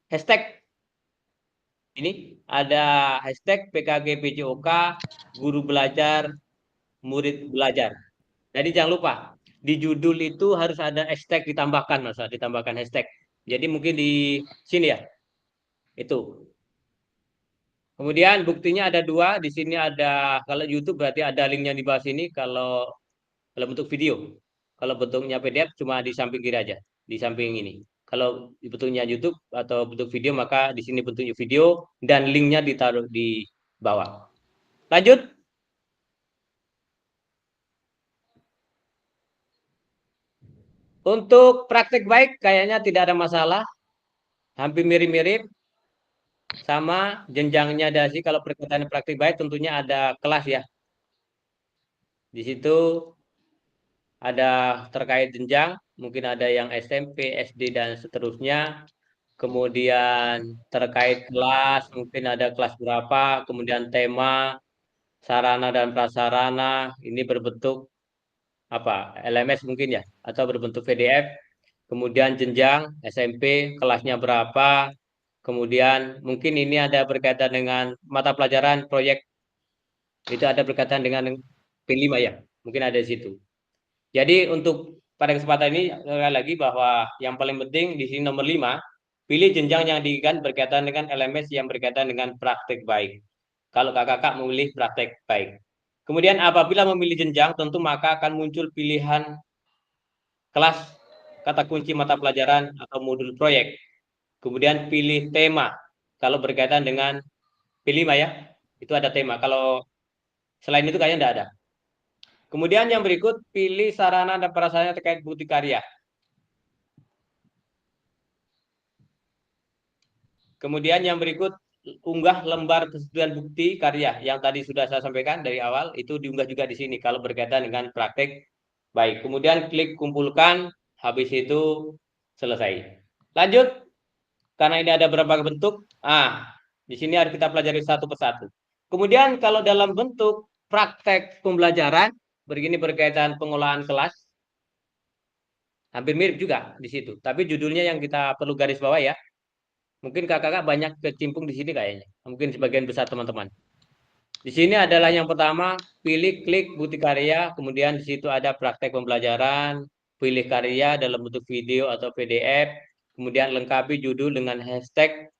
Speaker 1: hashtag. Ini ada hashtag PKG PJOK guru belajar murid belajar. Jadi jangan lupa di judul itu harus ada hashtag ditambahkan, masa ditambahkan hashtag. Jadi mungkin di sini ya. Itu. Kemudian buktinya ada 2, di sini ada kalau YouTube berarti ada linknya di bawah sini kalau bentuk video. Kalau bentuknya PDF cuma di samping kiri aja, di samping ini. Kalau bentuknya YouTube atau bentuk video maka di sini bentuknya video dan linknya ditaruh di bawah. Lanjut. Untuk praktek baik kayaknya tidak ada masalah. Hampir mirip-mirip. Sama jenjangnya dasi kalau perikutan praktek baik tentunya ada kelas ya. Di situ ada terkait jenjang, mungkin ada yang SMP, SD dan seterusnya. Kemudian terkait kelas, mungkin ada kelas berapa, kemudian tema, sarana dan prasarana, ini berbentuk apa? LMS mungkin ya, atau berbentuk PDF. Kemudian jenjang SMP, kelasnya berapa, kemudian mungkin ini ada berkaitan dengan mata pelajaran proyek, itu ada berkaitan dengan P5 ya, mungkin ada di situ. Jadi untuk pada kesempatan ini sekali lagi bahwa yang paling penting di sini nomor 5, pilih jenjang yang diinginkan berkaitan dengan LMS yang berkaitan dengan praktek baik. Kalau kakak memilih praktek baik. Kemudian apabila memilih jenjang tentu maka akan muncul pilihan kelas, kata kunci mata pelajaran atau modul proyek. Kemudian pilih tema. Kalau berkaitan dengan P5 ya, itu ada tema. Kalau selain itu kayaknya tidak ada. Kemudian yang berikut, pilih sarana dan prasarana terkait bukti karya. Kemudian yang berikut, unggah lembar persetujuan bukti karya yang tadi sudah saya sampaikan dari awal, itu diunggah juga di sini kalau berkaitan dengan praktek. Baik, kemudian klik kumpulkan, habis itu selesai. Lanjut, karena ini ada beberapa bentuk. Di sini harus kita pelajari satu persatu. Kemudian kalau dalam bentuk praktek pembelajaran, begini berkaitan pengolahan kelas, hampir mirip juga di situ. Tapi judulnya yang kita perlu garis bawah ya. Mungkin kakak-kakak banyak kecimpung di sini kayaknya. Mungkin sebagian besar teman-teman. Di sini adalah yang pertama, pilih klik bukti karya, kemudian di situ ada praktek pembelajaran, pilih karya dalam bentuk video atau PDF, kemudian lengkapi judul dengan hashtag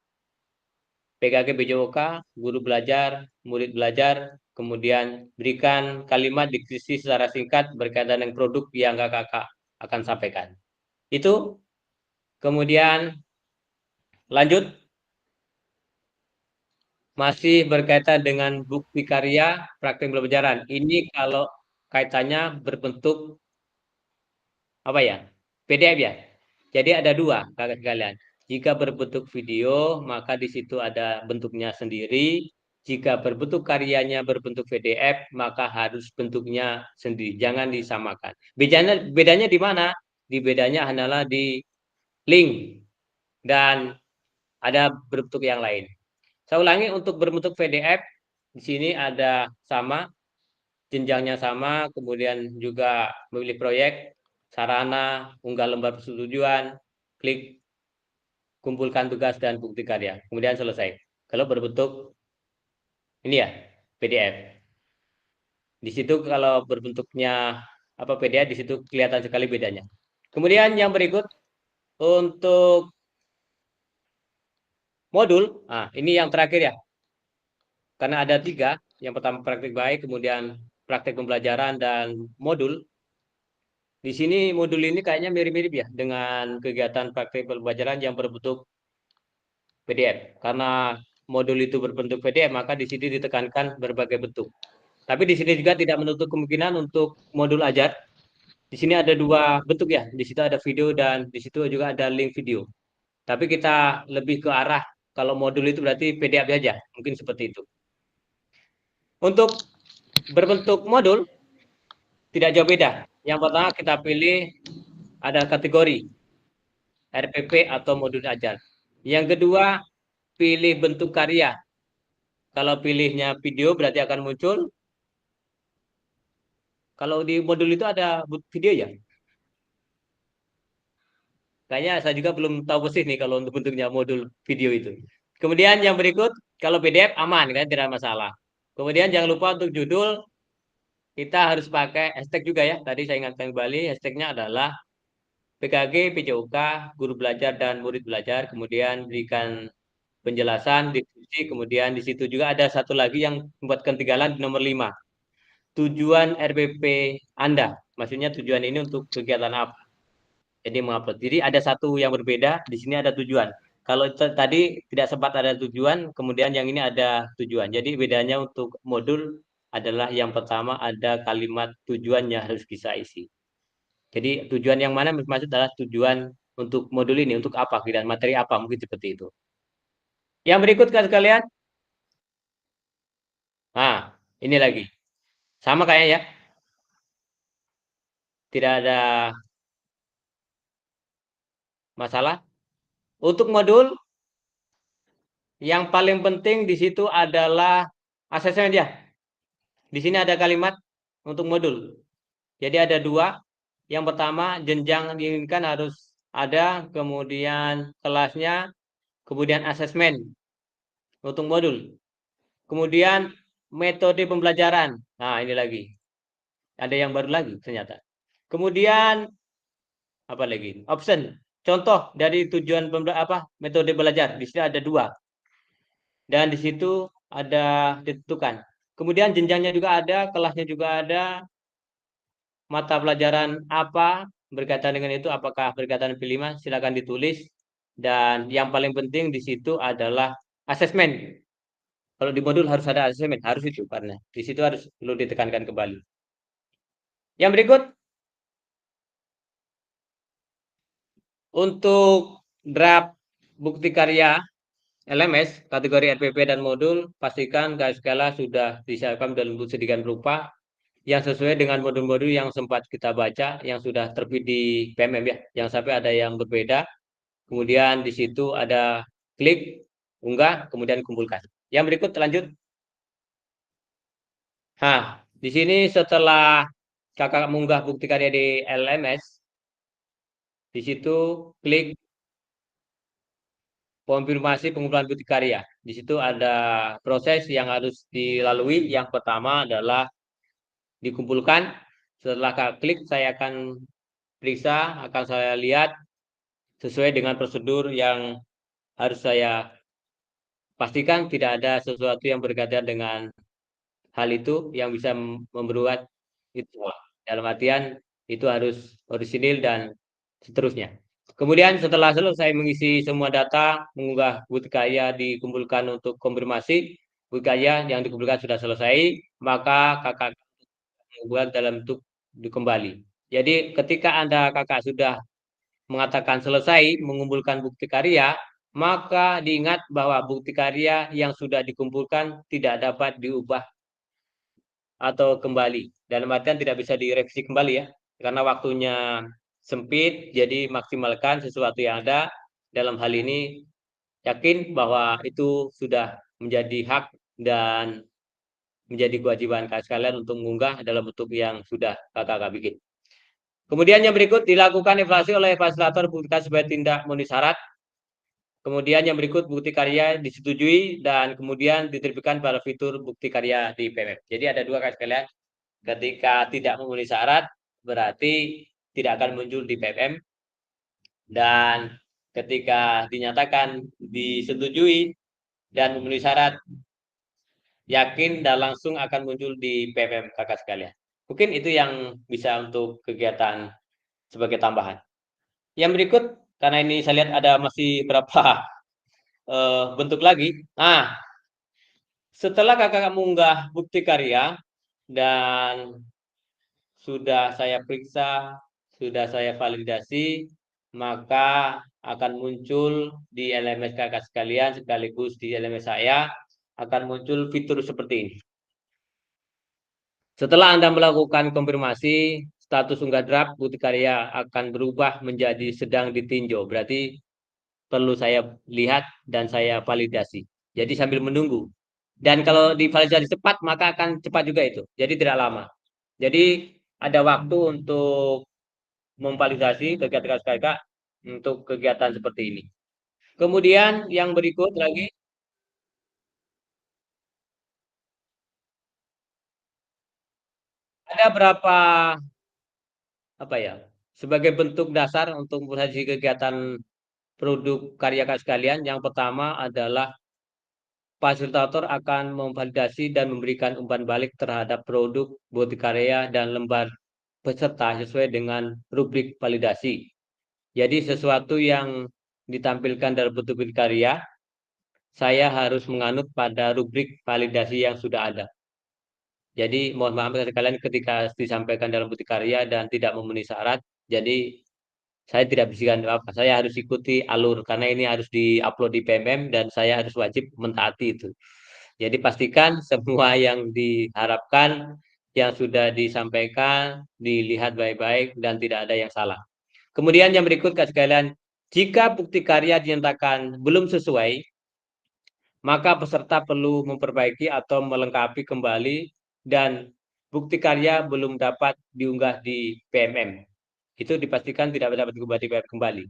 Speaker 1: PKG BJOK, guru belajar, murid belajar, kemudian berikan kalimat deskripsi secara singkat berkaitan dengan produk yang kakak akan sampaikan. Itu, kemudian lanjut, masih berkaitan dengan bukti karya praktek pembelajaran. Ini kalau kaitannya berbentuk apa ya? PDF ya. Jadi ada dua kakak sekalian. Jika berbentuk video, maka di situ ada bentuknya sendiri. Jika berbentuk karyanya berbentuk PDF, maka harus bentuknya sendiri. Jangan disamakan. Bedanya di mana? Di bedanya adalah di link dan ada berbentuk yang lain. Saya ulangi, untuk berbentuk PDF, di sini ada sama, jenjangnya sama, kemudian juga memilih proyek, sarana, unggah lembar persetujuan, klik kumpulkan tugas dan bukti karya. Kemudian selesai. Kalau berbentuk ini ya, PDF. Di situ kalau berbentuknya PDF, di situ kelihatan sekali bedanya. Kemudian yang berikut, untuk modul, ini yang terakhir ya. Karena ada 3, yang pertama praktik baik, kemudian praktek pembelajaran, dan modul. Di sini modul ini kayaknya mirip-mirip ya dengan kegiatan praktek pembelajaran yang berbentuk PDF. Karena modul itu berbentuk PDF, maka di sini ditekankan berbagai bentuk. Tapi di sini juga tidak menutup kemungkinan untuk modul ajar. Di sini ada 2 bentuk ya. Di situ ada video dan di situ juga ada link video. Tapi kita lebih ke arah kalau modul itu berarti PDF saja, mungkin seperti itu. Untuk berbentuk modul tidak jauh beda. Yang pertama kita pilih ada kategori RPP atau modul ajar. Yang kedua, pilih bentuk karya. Kalau pilihnya video berarti akan muncul. Kalau di modul itu ada video ya? Kayaknya saya juga belum tahu persis nih kalau untuk bentuknya modul video itu. Kemudian yang berikut, kalau PDF aman kan, tidak masalah. Kemudian jangan lupa untuk judul, kita harus pakai hashtag juga ya. Tadi saya ingatkan kembali, hashtagnya adalah PKG, PJOK, guru belajar dan murid belajar. Kemudian berikan penjelasan, diskusi, kemudian di situ juga ada satu lagi yang membuat ketinggalan, nomor 5. Tujuan RPP Anda. Maksudnya tujuan ini untuk kegiatan apa? Jadi mengupload. Jadi ada satu yang berbeda, di sini ada tujuan. Kalau tadi tidak sempat ada tujuan, kemudian yang ini ada tujuan. Jadi bedanya untuk modul adalah yang pertama ada kalimat tujuannya harus bisa isi. Jadi tujuan yang mana maksud adalah tujuan untuk modul ini, untuk apa, dan materi apa, mungkin seperti itu. Yang berikut sekalian. Ini lagi. Sama kayaknya ya. Tidak ada masalah. Untuk modul, yang paling penting di situ adalah asesmen ya. Di sini ada kalimat untuk modul. Jadi ada 2. Yang pertama, jenjang diinginkan harus ada, kemudian kelasnya, kemudian asesmen untuk modul. Kemudian metode pembelajaran. Ini lagi. Ada yang baru lagi ternyata. Kemudian apa lagi? Option. Contoh dari tujuan metode belajar. Di sini ada 2. Dan di situ ada ditentukan. Kemudian jenjangnya juga ada, kelasnya juga ada, mata pelajaran apa berkaitan dengan itu, apakah berkaitan dengan 5, silakan ditulis. Dan yang paling penting di situ adalah asesmen. Kalau di modul harus ada asesmen, harus itu, karena di situ harus perlu ditekankan kembali. Yang berikut, untuk draft bukti karya LMS, kategori RPP dan modul, pastikan skala sudah disiapkan dalam bentuk sedemikian rupa yang sesuai dengan modul-modul yang sempat kita baca, yang sudah terbit di PMM ya, yang sampai ada yang berbeda. Kemudian di situ ada klik, unggah, kemudian kumpulkan. Yang berikut lanjut. Nah, di sini setelah kakak mengunggah bukti karya di LMS, di situ klik konfirmasi pengumpulan bukti karya. Di situ ada proses yang harus dilalui. Yang pertama adalah dikumpulkan. Setelah klik, saya akan periksa, akan saya lihat sesuai dengan prosedur yang harus saya pastikan tidak ada sesuatu yang berkaitan dengan hal itu yang bisa membuat itu. Dalam artian itu harus orisinil dan seterusnya. Kemudian setelah selesai mengisi semua data, mengunggah bukti karya dikumpulkan untuk konfirmasi, bukti karya yang dikumpulkan sudah selesai, maka kakak membuat dalam bentuk kembali. Jadi ketika Anda kakak sudah mengatakan selesai mengumpulkan bukti karya, maka diingat bahwa bukti karya yang sudah dikumpulkan tidak dapat diubah atau kembali. Dalam artian tidak bisa direvisi kembali ya, karena waktunya sempit, jadi maksimalkan sesuatu yang ada. Dalam hal ini yakin bahwa itu sudah menjadi hak dan menjadi kewajiban kakak sekalian untuk mengunggah dalam bentuk yang sudah kakak bikin. Kemudian yang berikut dilakukan evaluasi oleh fasilitator bukti sebagai tindak memenuhi syarat. Kemudian yang berikut bukti karya disetujui dan kemudian diterbitkan pada fitur bukti karya di PMM. Jadi ada dua kakak sekalian. Ketika tidak memenuhi syarat berarti tidak akan muncul di PMM, dan ketika dinyatakan disetujui dan memenuhi syarat yakin dan langsung akan muncul di PMM kakak sekalian. Mungkin itu yang bisa untuk kegiatan sebagai tambahan. Yang berikut, karena ini saya lihat ada masih berapa bentuk lagi. Nah, setelah kakak mengunggah bukti karya dan sudah saya periksa, sudah saya validasi, maka akan muncul di LMS kakak sekalian sekaligus di LMS saya akan muncul fitur seperti ini. Setelah Anda melakukan konfirmasi, status unggah draft bukti karya akan berubah menjadi sedang ditinjau. Berarti perlu saya lihat dan saya validasi. Jadi sambil menunggu. Dan kalau divalidasi cepat, maka akan cepat juga itu. Jadi tidak lama. Jadi ada waktu untuk memvalidasi kegiatan kakak untuk kegiatan seperti ini. Kemudian yang berikut lagi, ada berapa sebagai bentuk dasar untuk memvalidasi kegiatan produk karya kakak sekalian. Yang pertama adalah fasilitator akan memvalidasi dan memberikan umpan balik terhadap produk, bukti karya, dan lembar peserta sesuai dengan rubrik validasi. Jadi sesuatu yang ditampilkan dalam bentuk bukti karya, saya harus menganut pada rubrik validasi yang sudah ada. Jadi mohon maaf sekalian ketika disampaikan dalam bukti karya dan tidak memenuhi syarat, jadi saya tidak bisa apa, saya harus ikuti alur karena ini harus diupload di PMM dan saya harus wajib mentaati itu. Jadi pastikan semua yang diharapkan yang sudah disampaikan dilihat baik-baik dan tidak ada yang salah. Kemudian yang berikut sekalian, jika bukti karya dinyatakan belum sesuai, maka peserta perlu memperbaiki atau melengkapi kembali dan bukti karya belum dapat diunggah di PMM. Itu dipastikan tidak dapat diunggah di PMM kembali.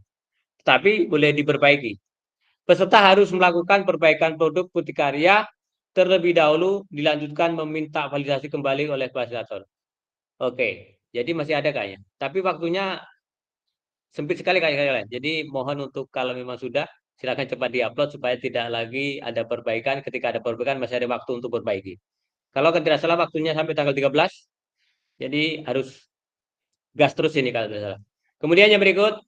Speaker 1: Tapi boleh diperbaiki. Peserta harus melakukan perbaikan produk bukti karya terlebih dahulu, dilanjutkan meminta validasi kembali oleh fasilitator. Oke, jadi masih ada kayaknya. Tapi waktunya sempit sekali kayaknya. Jadi mohon untuk kalau memang sudah, silakan cepat diupload supaya tidak lagi ada perbaikan. Ketika ada perbaikan masih ada waktu untuk perbaiki. Kalau tidak salah waktunya sampai tanggal 13, jadi harus gas terus ini kalau tidak salah. Kemudian yang berikut,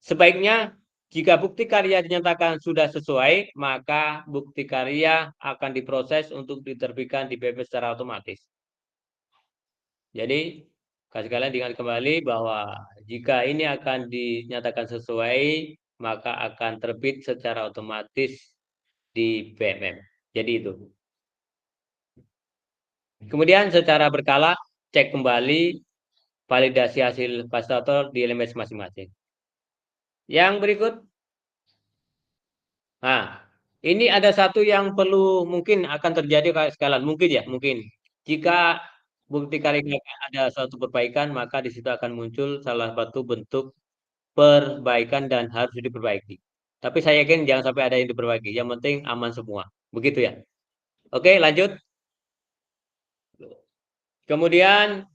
Speaker 1: sebaiknya jika bukti karya dinyatakan sudah sesuai, maka bukti karya akan diproses untuk diterbitkan di PMM secara otomatis. Jadi, sekalian diingat kembali bahwa jika ini akan dinyatakan sesuai, maka akan terbit secara otomatis di PMM. Jadi itu. Kemudian secara berkala cek kembali validasi hasil fasilitator di LMS masing-masing. Yang berikut. Nah, ini ada satu yang perlu mungkin akan terjadi sekalian. Mungkin ya, mungkin. Jika bukti karya ada suatu perbaikan, maka di situ akan muncul salah satu bentuk perbaikan dan harus diperbaiki. Tapi saya yakin jangan sampai ada yang diperbaiki. Yang penting aman semua. Begitu ya. Oke, lanjut. Kemudian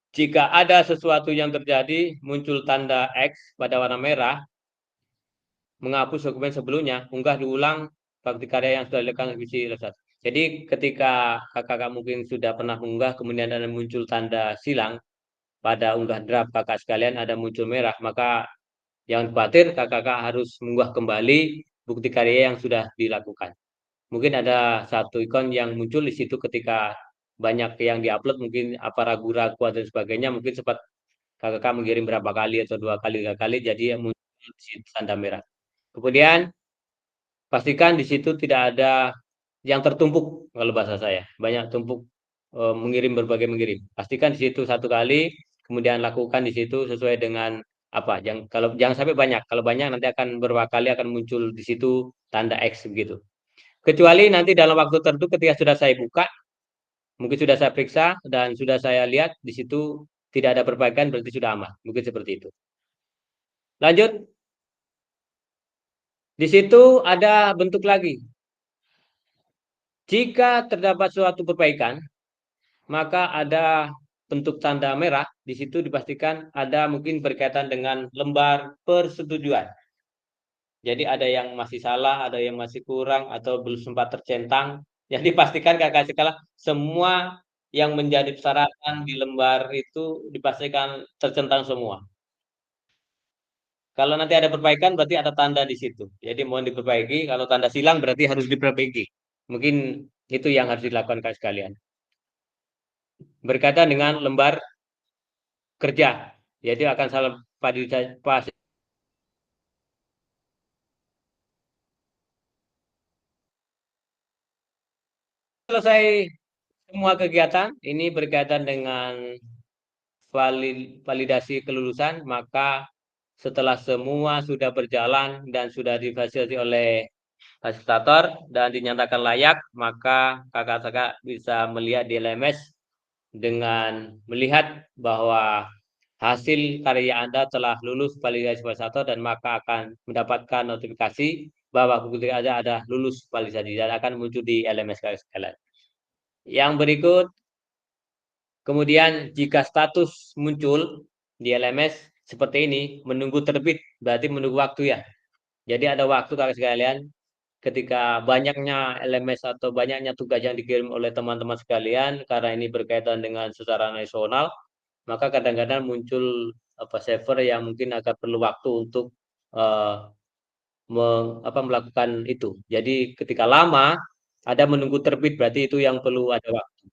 Speaker 1: jika ada sesuatu yang terjadi, muncul tanda X pada warna merah, menghapus dokumen sebelumnya, unggah diulang bakti karya yang sudah dilakukan revisi. Jadi ketika kakak mungkin sudah pernah mengunggah, kemudian ada muncul tanda silang pada unggah draft kakak sekalian, ada muncul merah, maka jangan khawatir, kakak harus mengunggah kembali bukti karya yang sudah dilakukan. Mungkin ada satu ikon yang muncul di situ ketika banyak yang diupload, mungkin apa ragu-ragu dan sebagainya, mungkin sempat kakak mengirim berapa kali atau 2 kali, 3 kali, jadi muncul di situ tanda merah. Kemudian pastikan di situ tidak ada yang tertumpuk, kalau bahasa saya, banyak tumpuk mengirim. Pastikan di situ 1 kali, kemudian lakukan di situ sesuai dengan apa. Jangan sampai banyak. Kalau banyak nanti akan beberapa kali akan muncul di situ tanda X begitu. Kecuali nanti dalam waktu tertentu ketika sudah saya buka, mungkin sudah saya periksa dan sudah saya lihat di situ tidak ada perbaikan, berarti sudah aman. Mungkin seperti itu. Lanjut. Di situ ada bentuk lagi. Jika terdapat suatu perbaikan, maka ada bentuk tanda merah. Di situ dipastikan ada mungkin berkaitan dengan lembar persetujuan. Jadi ada yang masih salah, ada yang masih kurang, atau belum sempat tercentang. Jadi pastikan kakak sekalian semua yang menjadi persyaratan di lembar itu dipastikan tercentang semua. Kalau nanti ada perbaikan berarti ada tanda di situ. Jadi mohon diperbaiki. Kalau tanda silang berarti harus diperbaiki. Mungkin itu yang harus dilakukan kakak sekalian. Berkaitan dengan lembar kerja. Jadi akan salah pas selesai semua kegiatan ini berkaitan dengan validasi kelulusan, maka setelah semua sudah berjalan dan sudah difasilitasi oleh fasilitator dan dinyatakan layak, maka kakak-kakak bisa melihat di LMS dengan melihat bahwa hasil karya Anda telah lulus validasi fasilitator, dan maka akan mendapatkan notifikasi bahwa bukti Anda ada lulus validasi dan akan muncul di LMS kalian. Yang berikut, kemudian jika status muncul di LMS seperti ini, menunggu terbit, berarti menunggu waktu ya. Jadi ada waktu kakak sekalian, ketika banyaknya LMS atau banyaknya tugas yang dikirim oleh teman-teman sekalian, karena ini berkaitan dengan secara nasional, maka kadang-kadang muncul server yang mungkin akan perlu waktu untuk melakukan itu. Jadi ketika lama ada menunggu terbit, berarti itu yang perlu ada waktu.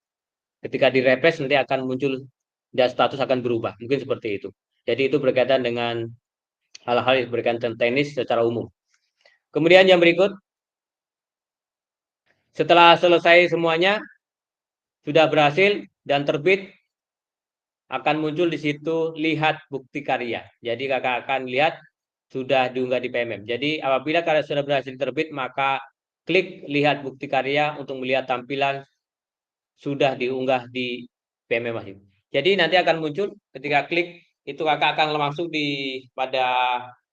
Speaker 1: Ketika di-refresh nanti akan muncul dan status akan berubah, mungkin seperti itu. Jadi itu berkaitan dengan hal-hal yang berkaitan teknis secara umum. Kemudian yang berikut, setelah selesai semuanya, sudah berhasil dan terbit, akan muncul di situ lihat bukti karya. Jadi kakak akan lihat sudah diunggah di PMM. Jadi apabila karya sudah berhasil terbit, maka klik lihat bukti karya untuk melihat tampilan sudah diunggah di PMM masing. Jadi nanti akan muncul ketika klik itu kakak akan langsung pada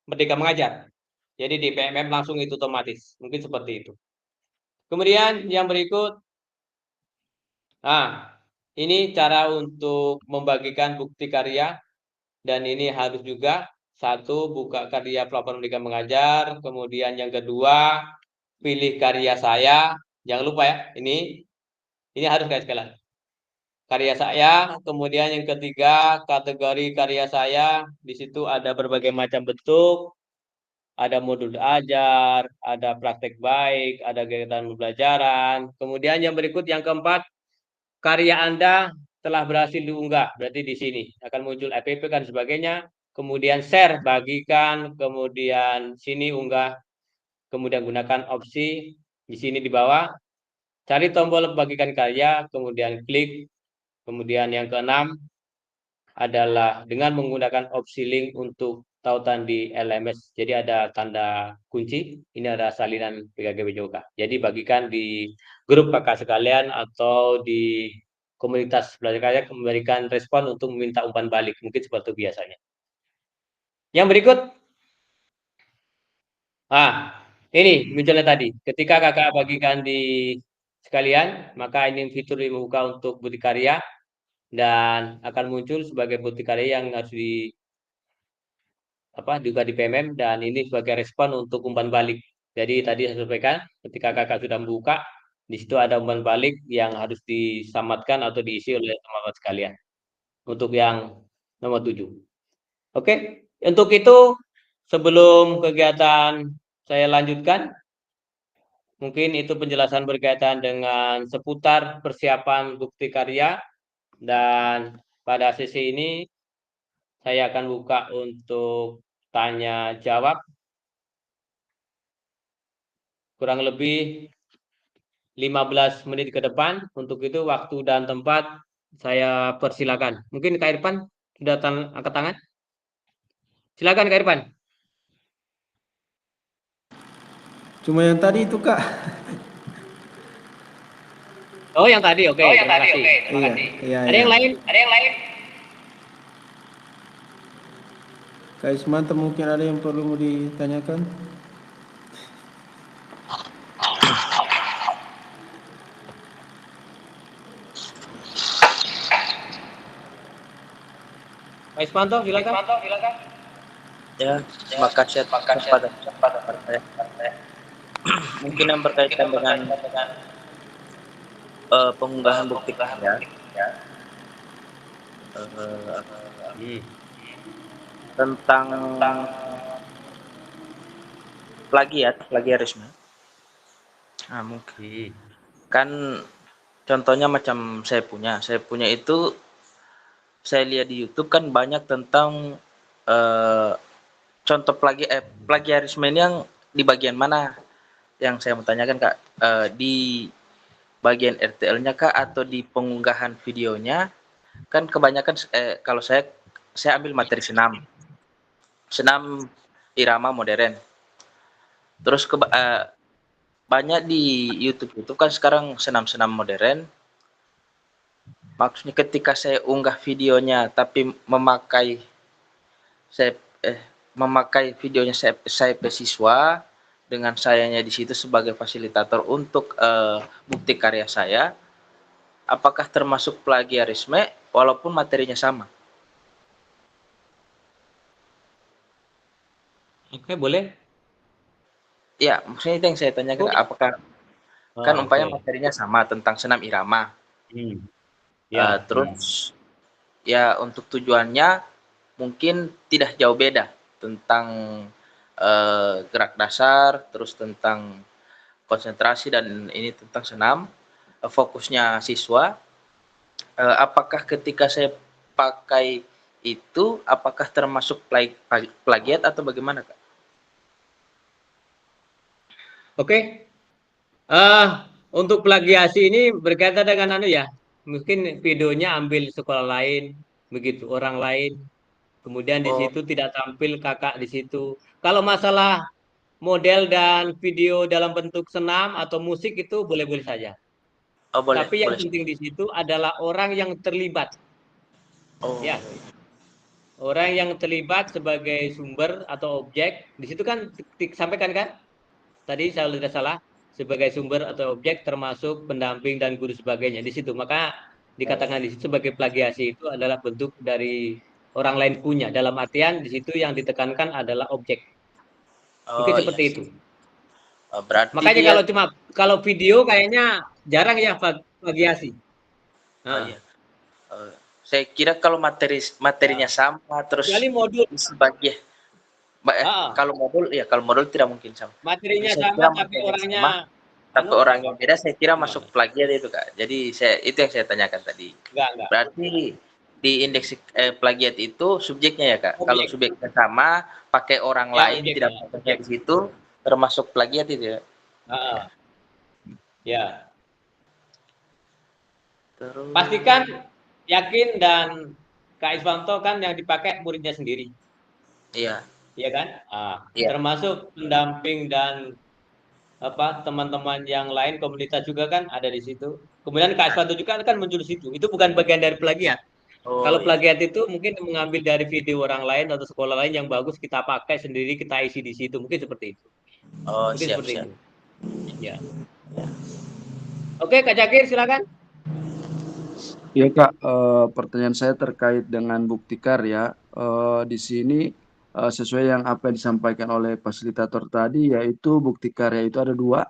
Speaker 1: Merdeka Mengajar. Jadi di PMM langsung itu otomatis. Mungkin seperti itu. Kemudian yang berikut, nah ini cara untuk membagikan bukti karya, dan ini harus juga satu buka karya platform Merdeka Mengajar, kemudian yang kedua pilih karya saya, jangan lupa ya, ini harus guys sekalian. Karya saya, kemudian yang ketiga kategori karya saya, di situ ada berbagai macam bentuk, ada modul ajar, ada praktek baik, ada kegiatan pembelajaran. Kemudian yang berikut yang keempat, karya Anda telah berhasil diunggah, berarti di sini akan muncul FPP dan sebagainya. kemudian share, bagikan, kemudian sini unggah, kemudian gunakan opsi di sini di bawah, cari tombol bagikan karya, kemudian klik, kemudian yang keenam adalah dengan menggunakan opsi link untuk tautan di LMS. Jadi ada tanda kunci, ini ada salinan PKG Bejoka. Jadi bagikan di grup kakak sekalian atau di komunitas belajar karya, memberikan respon untuk meminta umpan balik, mungkin seperti biasanya. Yang berikut, ini munculnya tadi, ketika kakak bagikan di sekalian, maka ini fitur dibuka untuk bukti karya, dan akan muncul sebagai bukti karya yang harus juga di PMM, dan ini sebagai respon untuk umpan balik. Jadi tadi saya sampaikan ketika kakak sudah membuka, di situ ada umpan balik yang harus disamatkan atau diisi oleh teman-teman sekalian. Untuk yang nomor 7. Oke, untuk itu sebelum kegiatan saya lanjutkan, mungkin itu penjelasan berkaitan dengan seputar persiapan bukti karya, dan pada sesi ini saya akan buka untuk tanya jawab. Kurang lebih 15 menit ke depan. Untuk itu waktu dan tempat saya persilakan. Mungkin Kak Irfan sudah angkat tangan? Silakan Kak Irfan.
Speaker 4: Cuma yang tadi itu, Kak.
Speaker 1: Oh, yang tadi. Oke, terima kasih.
Speaker 4: Terima kasih. Iya,
Speaker 1: Ada yang lain?
Speaker 4: Kak Ismanto mungkin ada yang perlu mau ditanyakan?
Speaker 1: Pak Ismanto, silakan.
Speaker 7: Ya, terima kasih atas kesempatan saya. Mungkin yang berkaitan dengan pengunggahan bukti karya. Tentang plagiarisme. Nah, mungkin kan contohnya macam saya punya itu, saya lihat di YouTube kan banyak tentang contoh plagiarisme ini yang di bagian mana yang saya mau tanyakan, Kak? Di bagian RTL-nya Kak atau di pengunggahan videonya? Kan kebanyakan kalau saya ambil materi senam irama modern. Terus banyak di YouTube kan sekarang senam modern. Maksudnya ketika saya unggah videonya tapi memakai videonya saya siswa dengan sayanya di situ sebagai fasilitator untuk bukti karya saya, apakah termasuk plagiarisme walaupun materinya sama?
Speaker 1: Oke, boleh.
Speaker 7: Ya, maksudnya itu yang saya tanyakan, apakah kan umpamanya materinya sama tentang senam irama. Terus ya untuk tujuannya mungkin tidak jauh beda tentang gerak dasar, terus tentang konsentrasi, dan ini tentang senam, fokusnya siswa. Apakah ketika saya pakai itu, apakah termasuk plagiat atau bagaimana, Kak?
Speaker 1: Oke. Untuk plagiasi ini berkaitan dengan mungkin videonya ambil sekolah lain, begitu, orang lain. Kemudian di situ tidak tampil kakak di situ. Kalau masalah model dan video dalam bentuk senam atau musik itu boleh-boleh saja. Tapi yang penting di situ adalah orang yang terlibat. Ya. Orang yang terlibat sebagai sumber atau objek. Di situ kan disampaikan kan? Tadi saya tidak salah, sebagai sumber atau objek termasuk pendamping dan guru sebagainya di situ. Maka dikatakan di situ sebagai plagiasi itu adalah bentuk dari orang lain punya. Dalam artian di situ yang ditekankan adalah objek. Mungkin seperti itu.
Speaker 7: Berarti
Speaker 1: makanya kalau video kayaknya jarang ya plagiasi.
Speaker 7: Saya kira kalau materinya sama terus
Speaker 1: modul
Speaker 7: sebagai kalau modul tidak mungkin sama.
Speaker 1: Materinya sama tapi
Speaker 7: orangnya beda, saya kira masuk plagiat itu, Kak. Jadi itu yang saya tanyakan tadi.
Speaker 1: Enggak.
Speaker 7: Berarti di indeks plagiat itu subjeknya ya Kak.
Speaker 1: Objek.
Speaker 7: Kalau subjeknya sama, pakai orang
Speaker 1: Ya,
Speaker 7: lain
Speaker 1: objek,
Speaker 7: tidak
Speaker 1: ya,
Speaker 7: pakai
Speaker 1: objek.
Speaker 7: di situ, termasuk plagiat itu ya.
Speaker 1: Ah, ya.
Speaker 7: Terus
Speaker 1: Pastikan yakin dan Kak Iswanto kan yang dipakai muridnya sendiri,
Speaker 7: iya,
Speaker 1: ya kan?
Speaker 7: Iya.
Speaker 1: Termasuk pendamping dan teman-teman yang lain komunitas juga kan ada di situ. Kemudian Kak Iswanto juga kan muncul di situ. Itu bukan bagian dari plagiat.
Speaker 7: Oh,
Speaker 1: Kalau
Speaker 7: iya.
Speaker 1: plagiat itu mungkin mengambil dari video orang lain atau sekolah lain yang bagus kita pakai sendiri, kita isi di situ. Mungkin seperti itu.
Speaker 7: Oh,
Speaker 1: Mungkin
Speaker 7: siap,
Speaker 1: seperti
Speaker 7: siap.
Speaker 1: itu. Ya. Oke, Kak Jakir silakan.
Speaker 8: Iya Kak, pertanyaan saya terkait dengan bukti karya. Di sini sesuai yang apa yang disampaikan oleh fasilitator tadi, yaitu bukti karya itu ada dua,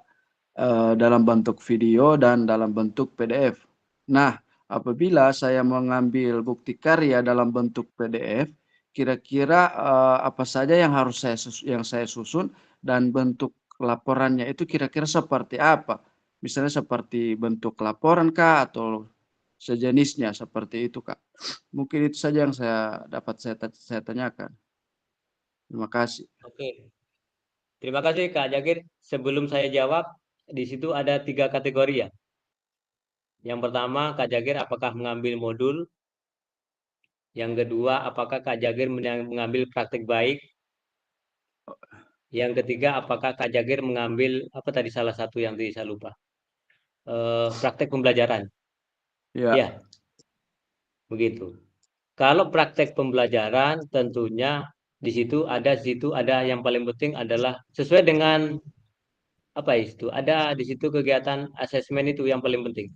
Speaker 8: dalam bentuk video dan dalam bentuk PDF. Nah, apabila saya mengambil bukti karya dalam bentuk PDF, kira-kira apa saja yang harus saya susun dan bentuk laporannya itu kira-kira seperti apa? Misalnya seperti bentuk laporan kah atau sejenisnya seperti itu Kak. Mungkin itu saja yang saya tanyakan. Terima kasih.
Speaker 1: Oke. Terima kasih Kak Jakir. Sebelum saya jawab, di situ ada 3 kategori ya. Yang pertama, Kak Jakir apakah mengambil modul? Yang kedua, apakah Kak Jakir mengambil praktik baik? Yang ketiga, apakah Kak Jakir mengambil salah satu yang tadi saya lupa. Praktek pembelajaran.
Speaker 8: Ya.
Speaker 1: Ya, begitu. Kalau praktek pembelajaran tentunya di situ ada yang paling penting adalah sesuai dengan itu. Ada di situ kegiatan asesmen itu yang paling penting.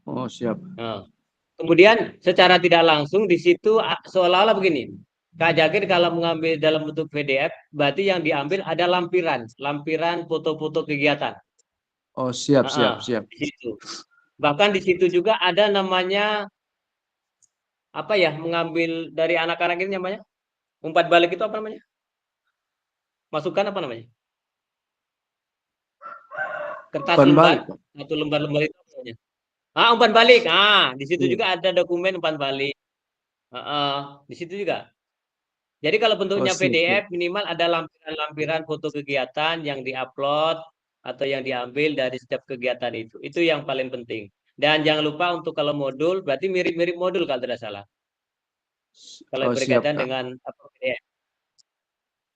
Speaker 8: Oh, siap.
Speaker 1: Nah, kemudian secara tidak langsung di situ seolah-olah begini. Kak Jakir kalau mengambil dalam bentuk PDF, berarti yang diambil ada lampiran foto-foto kegiatan.
Speaker 8: Oh, siap.
Speaker 1: Di situ. Bahkan di situ juga ada namanya mengambil dari anak-anak ini namanya umpan balik itu apa namanya? Masukan apa namanya? Kertas lembar atau lembar-lembar itu apa namanya? Umpan balik. Di situ juga ada dokumen umpan balik. Di situ juga. Jadi kalau bentuknya PDF minimal ada lampiran-lampiran foto kegiatan yang diupload atau yang diambil dari setiap kegiatan itu. Itu yang paling penting. Dan jangan lupa untuk kalau modul berarti mirip-mirip modul kalau tidak salah. Kalau berkaitan dengan PDF.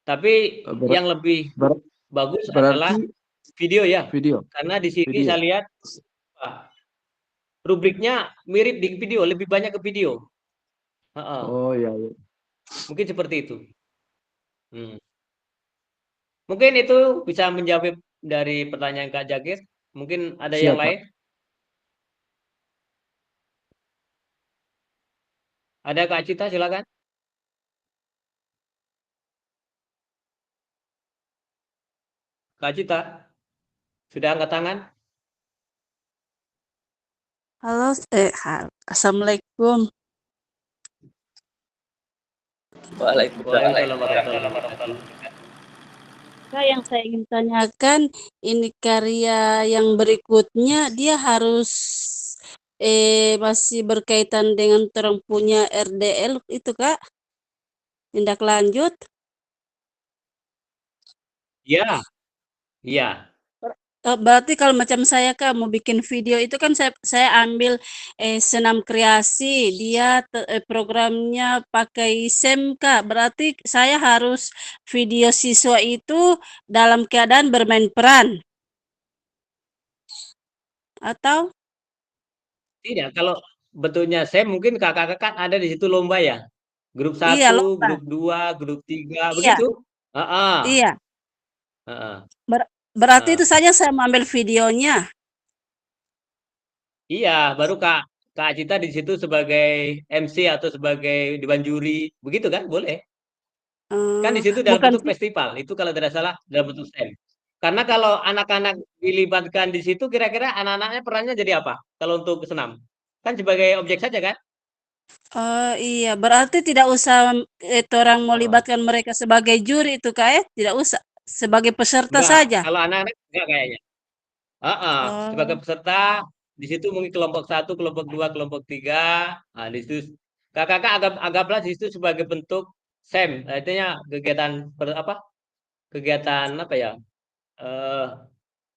Speaker 1: Tapi yang lebih bagus adalah video ya.
Speaker 8: Video.
Speaker 1: Karena di sini saya lihat rubriknya mirip di video, lebih banyak ke video.
Speaker 8: Oh iya.
Speaker 1: Mungkin seperti itu. Mungkin itu bisa menjawab dari pertanyaan Kak Jakir. Mungkin ada yang lain? Ada Kak Cita, silakan. Kak Cita, sudah angkat tangan?
Speaker 9: Halo, Assalamualaikum.
Speaker 1: Waalaikumsalam warahmatullahi wabarakatuh.
Speaker 9: Yang saya ingin tanyakan, ini karya yang berikutnya dia harus masih berkaitan dengan orang punya RDL itu Kak? Tindak lanjut?
Speaker 1: Iya. Iya.
Speaker 9: Berarti kalau macam saya Kak mau bikin video itu kan saya ambil senam kreasi, dia programnya pakai SEM Kak. Berarti saya harus video siswa itu dalam keadaan bermain peran. Atau?
Speaker 1: Tidak, kalau bentuknya SEM mungkin kakak-kakak ada di situ lomba ya. Grup 1,
Speaker 9: Iya, lomba.
Speaker 1: grup 2, grup 3,
Speaker 9: Iya.
Speaker 1: begitu?
Speaker 9: Iya. Berarti itu saja saya mengambil videonya.
Speaker 1: Iya, baru Kak Cita di situ sebagai MC atau sebagai dewan juri, begitu kan? Boleh. Kan di situ dalam bentuk festival, itu kalau tidak salah dalam bentuk SEM. Karena kalau anak-anak dilibatkan di situ, kira-kira anak-anaknya perannya jadi apa? Kalau untuk senam, kan sebagai objek saja kan?
Speaker 9: Iya, berarti tidak usah orang mau libatkan mereka sebagai juri itu Kak, tidak usah. Sebagai peserta saja.
Speaker 1: Kalau anak-anak enggak kayaknya. Sebagai peserta di situ mungkin kelompok 1, kelompok 2, kelompok 3. Di situ Kakak anggaplah di situ sebagai bentuk SEM, artinya kegiatan apa ya?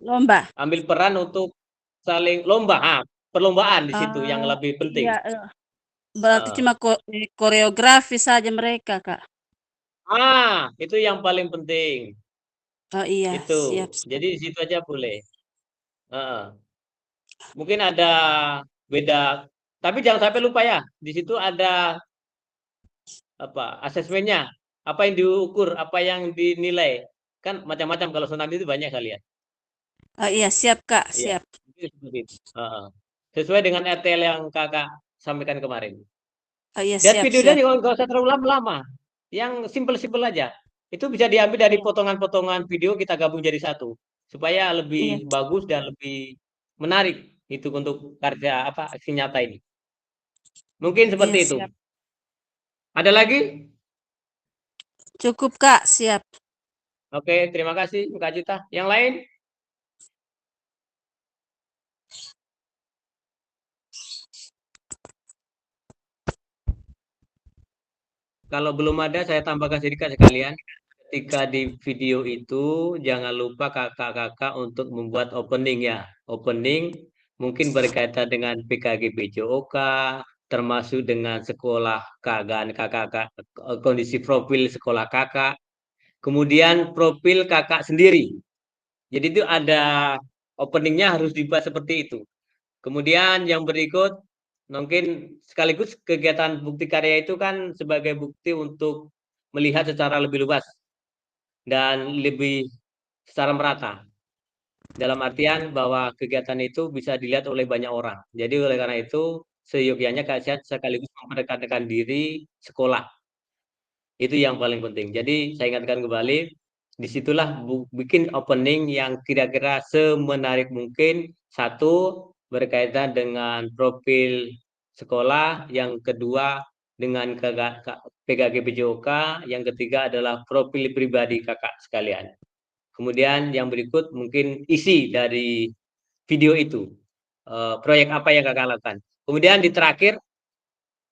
Speaker 9: Lomba.
Speaker 1: Ambil peran untuk saling lomba, perlombaan di situ yang lebih penting.
Speaker 9: Iya, berarti
Speaker 1: Heeh.
Speaker 9: cuma koreografi saja mereka, Kak.
Speaker 1: Itu yang paling penting.
Speaker 9: Oh iya,
Speaker 1: Itu.
Speaker 9: siap.
Speaker 1: Jadi di situ aja boleh. Heeh. Mungkin ada beda, tapi jangan sampai lupa ya. Di situ ada asesmennya, apa yang diukur, apa yang dinilai. Kan macam-macam kalau senam itu banyak kali ya.
Speaker 9: Oh iya, siap, Kak,
Speaker 1: Iya.
Speaker 9: siap.
Speaker 1: Mungkin seperti itu. Heeh. Sesuai dengan RTL yang Kakak sampaikan kemarin.
Speaker 9: Oh iya,
Speaker 1: Dan
Speaker 9: siap,
Speaker 1: videonya
Speaker 9: siap.
Speaker 1: juga nggak usah terlalu lama-lama. Yang simpel-simpel aja. Itu bisa diambil dari
Speaker 9: Iya,
Speaker 1: potongan-potongan video kita gabung jadi satu. Supaya
Speaker 9: iya,
Speaker 1: lebih bagus dan lebih menarik itu untuk karya aksi nyata ini. Mungkin
Speaker 9: iya,
Speaker 1: seperti itu.
Speaker 9: siap.
Speaker 1: Ada lagi?
Speaker 9: Cukup, Kak, siap.
Speaker 1: Oke, terima kasih Kak Cita. Yang lain? Kalau belum ada, saya tambahkan sedikit sekalian. Ketika di video itu, jangan lupa kakak-kakak untuk membuat opening ya. Opening mungkin berkaitan dengan PKG BJOK, termasuk dengan sekolah kakak, kondisi profil sekolah kakak, kemudian profil kakak sendiri. Jadi itu ada openingnya harus dibuat seperti itu. Kemudian yang berikut, mungkin sekaligus kegiatan bukti karya itu kan sebagai bukti untuk melihat secara lebih luas dan lebih secara merata. Dalam artian bahwa kegiatan itu bisa dilihat oleh banyak orang. Jadi oleh karena itu, seyogyanya kasihan sekaligus memperkenalkan diri sekolah. Itu yang paling penting. Jadi saya ingatkan kembali, disitulah bikin opening yang kira-kira semenarik mungkin. Satu, berkaitan dengan profil sekolah. Yang kedua, dengan PKG PJOK. Yang ketiga adalah profil pribadi kakak sekalian. Kemudian yang berikut mungkin isi dari video itu. Proyek apa yang kakak lakukan. Kemudian di terakhir,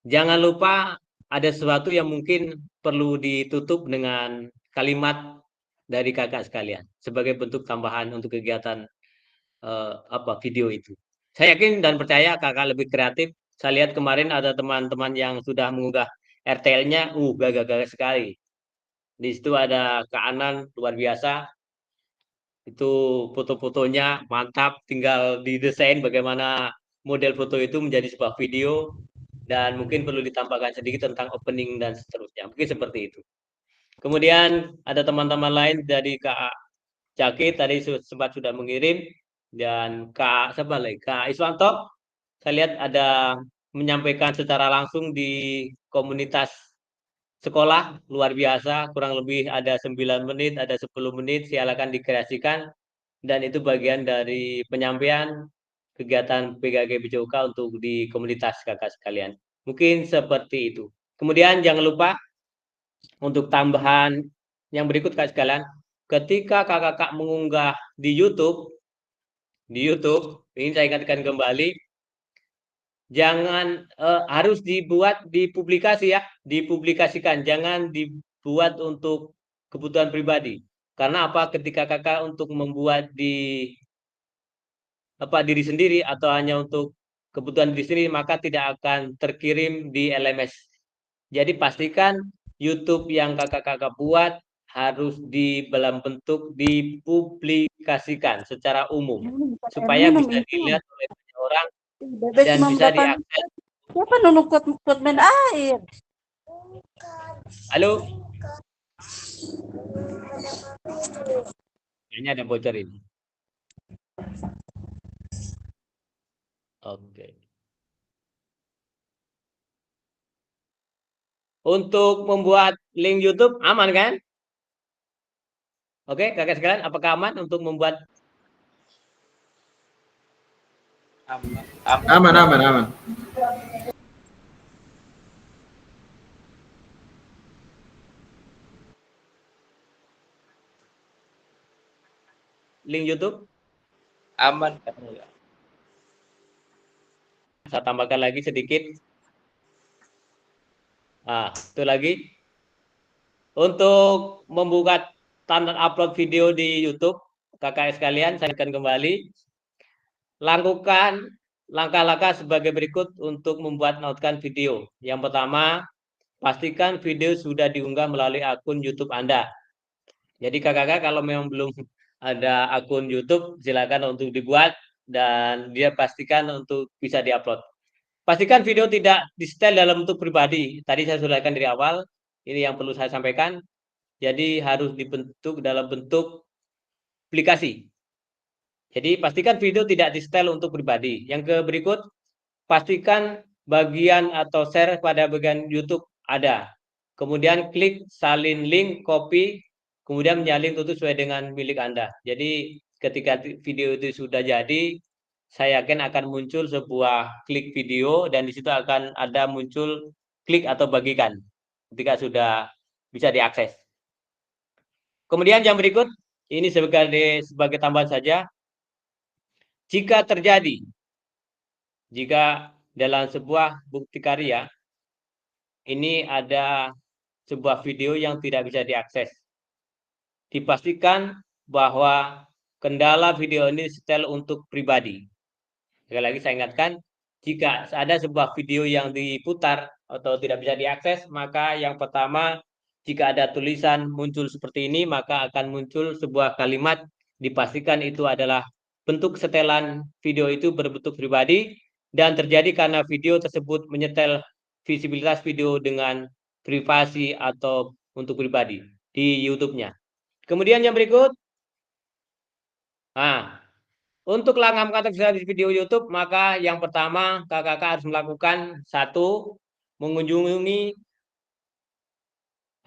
Speaker 1: jangan lupa ada sesuatu yang mungkin perlu ditutup dengan kalimat dari kakak sekalian sebagai bentuk tambahan untuk kegiatan video itu. Saya yakin dan percaya kakak lebih kreatif. Saya lihat kemarin ada teman-teman yang sudah mengunggah RTL-nya, gagah-gagah sekali. Di situ ada Kak Anan, luar biasa. Itu foto-fotonya mantap, tinggal didesain bagaimana model foto itu menjadi sebuah video. Dan mungkin perlu ditambahkan sedikit tentang opening dan seterusnya. Mungkin seperti itu. Kemudian ada teman-teman lain dari Kak Caki tadi sempat sudah mengirim, dan Kak Iswanto, saya lihat ada menyampaikan secara langsung di komunitas sekolah, luar biasa, kurang lebih ada 9 menit, ada 10 menit, silakan dikreasikan, dan itu bagian dari penyampaian kegiatan PKG BJOK untuk di komunitas kakak sekalian. Mungkin seperti itu. Kemudian jangan lupa untuk tambahan yang berikut kakak sekalian, ketika kakak mengunggah di YouTube, ini saya ingatkan kembali, jangan harus dipublikasikan, jangan dibuat untuk kebutuhan pribadi. Karena apa? Ketika kakak untuk membuat diri sendiri atau hanya untuk kebutuhan diri sendiri, maka tidak akan terkirim di LMS. Jadi pastikan YouTube yang kakak-kakak buat harus dalam bentuk dipublikasikan secara umum supaya bisa dilihat oleh banyak orang dan bisa diakses.
Speaker 9: Siapa nunukut main air?
Speaker 1: Halo? Kayaknya ada bocor ini. Oke. Untuk membuat link YouTube aman kan? Oke, kakak sekalian, apakah aman untuk membuat?
Speaker 6: Aman.
Speaker 1: Link YouTube?
Speaker 7: Aman.
Speaker 1: Saya tambahkan lagi sedikit. Itu lagi. Untuk membuka tanda upload video di YouTube, kakak sekalian, saya akan kembali. Lakukan langkah-langkah sebagai berikut untuk membuat notikan video. Yang pertama, pastikan video sudah diunggah melalui akun YouTube Anda. Jadi kakak-kakak kalau memang belum ada akun YouTube, silakan untuk dibuat dan dia pastikan untuk bisa diupload. Pastikan video tidak di-setel dalam bentuk pribadi. Tadi saya sudah dari awal, ini yang perlu saya sampaikan. Jadi harus dibentuk dalam bentuk aplikasi. Jadi pastikan video tidak di-setel untuk pribadi. Yang berikut, pastikan bagian atau share pada bagian YouTube ada. Kemudian klik salin link, copy, kemudian menyalin itu sesuai dengan milik Anda. Jadi ketika video itu sudah jadi, saya yakin akan muncul sebuah klik video dan di situ akan ada muncul klik atau bagikan ketika sudah bisa diakses. Kemudian yang berikut, ini sebagai tambahan saja. Jika terjadi, jika dalam sebuah bukti karya, ini ada sebuah video yang tidak bisa diakses. Dipastikan bahwa kendala video ini setel untuk pribadi. Sekali lagi saya ingatkan, jika ada sebuah video yang diputar atau tidak bisa diakses, maka yang pertama, jika ada tulisan muncul seperti ini, maka akan muncul sebuah kalimat, dipastikan itu adalah bentuk setelan video itu berbentuk pribadi, dan terjadi karena video tersebut menyetel visibilitas video dengan privasi atau untuk pribadi di YouTube-nya. Kemudian yang berikut, untuk langkah mengakseskan video YouTube, maka yang pertama kakak harus melakukan satu, mengunjungi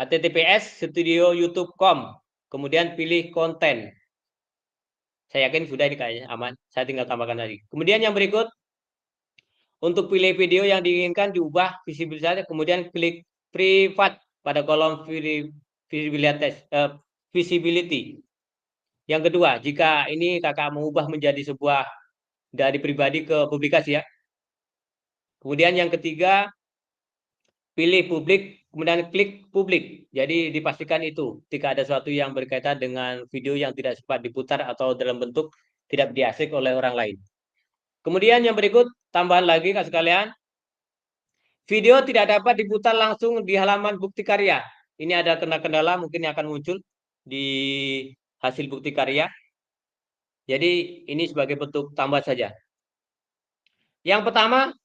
Speaker 1: https://studioyoutube.com, kemudian pilih konten. Saya yakin sudah ini kayaknya aman. Saya tinggal tambahkan lagi. Kemudian yang berikut, untuk pilih video yang diinginkan diubah visibilitasnya, kemudian klik privat pada kolom visibility. Yang kedua, jika ini kakak mengubah menjadi sebuah dari pribadi ke publikasi ya. Kemudian yang ketiga, pilih publik, kemudian klik publik. Jadi dipastikan itu jika ada sesuatu yang berkaitan dengan video yang tidak sempat diputar atau dalam bentuk tidak diakses oleh orang lain. Kemudian yang berikut, tambahan lagi Kak sekalian. Video tidak dapat diputar langsung di halaman bukti karya. Ini ada kendala mungkin yang akan muncul di hasil bukti karya. Jadi ini sebagai bentuk tambah saja. Yang pertama,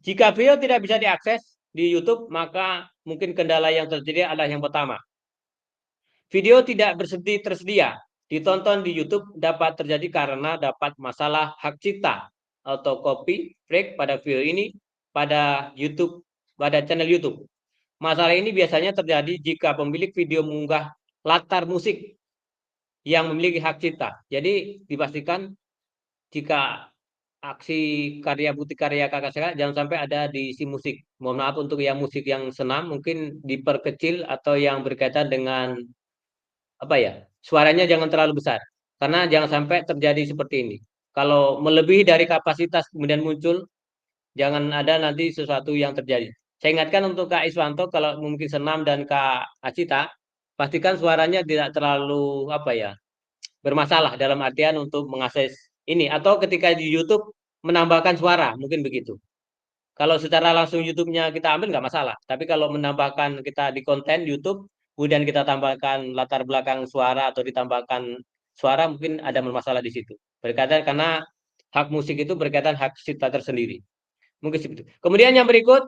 Speaker 1: jika video tidak bisa diakses di YouTube, maka mungkin kendala yang terjadi adalah yang pertama. Video tidak tersedia ditonton di YouTube dapat terjadi karena dapat masalah hak cipta atau copyright pada video ini pada YouTube, pada channel YouTube. Masalah ini biasanya terjadi jika pemilik video mengunggah latar musik yang memiliki hak cipta. Jadi dipastikan jika aksi karya bukti karya kakak saya jangan sampai ada di isi musik. Mohon maaf untuk yang musik yang senam mungkin diperkecil atau yang berkaitan dengan suaranya jangan terlalu besar karena jangan sampai terjadi seperti ini. Kalau melebihi dari kapasitas kemudian muncul, jangan ada nanti sesuatu yang terjadi. Saya ingatkan untuk Kak Iswanto kalau mungkin senam dan Kak Acita, pastikan suaranya tidak terlalu bermasalah dalam artian untuk mengakses ini atau ketika di YouTube menambahkan suara mungkin begitu. Kalau secara langsung YouTube-nya kita ambil nggak masalah, tapi kalau menambahkan kita di konten YouTube kemudian kita tambahkan latar belakang suara atau ditambahkan suara mungkin ada masalah di situ. Berkaitan karena hak musik itu berkaitan hak cipta tersendiri. Mungkin seperti itu. Kemudian yang berikut,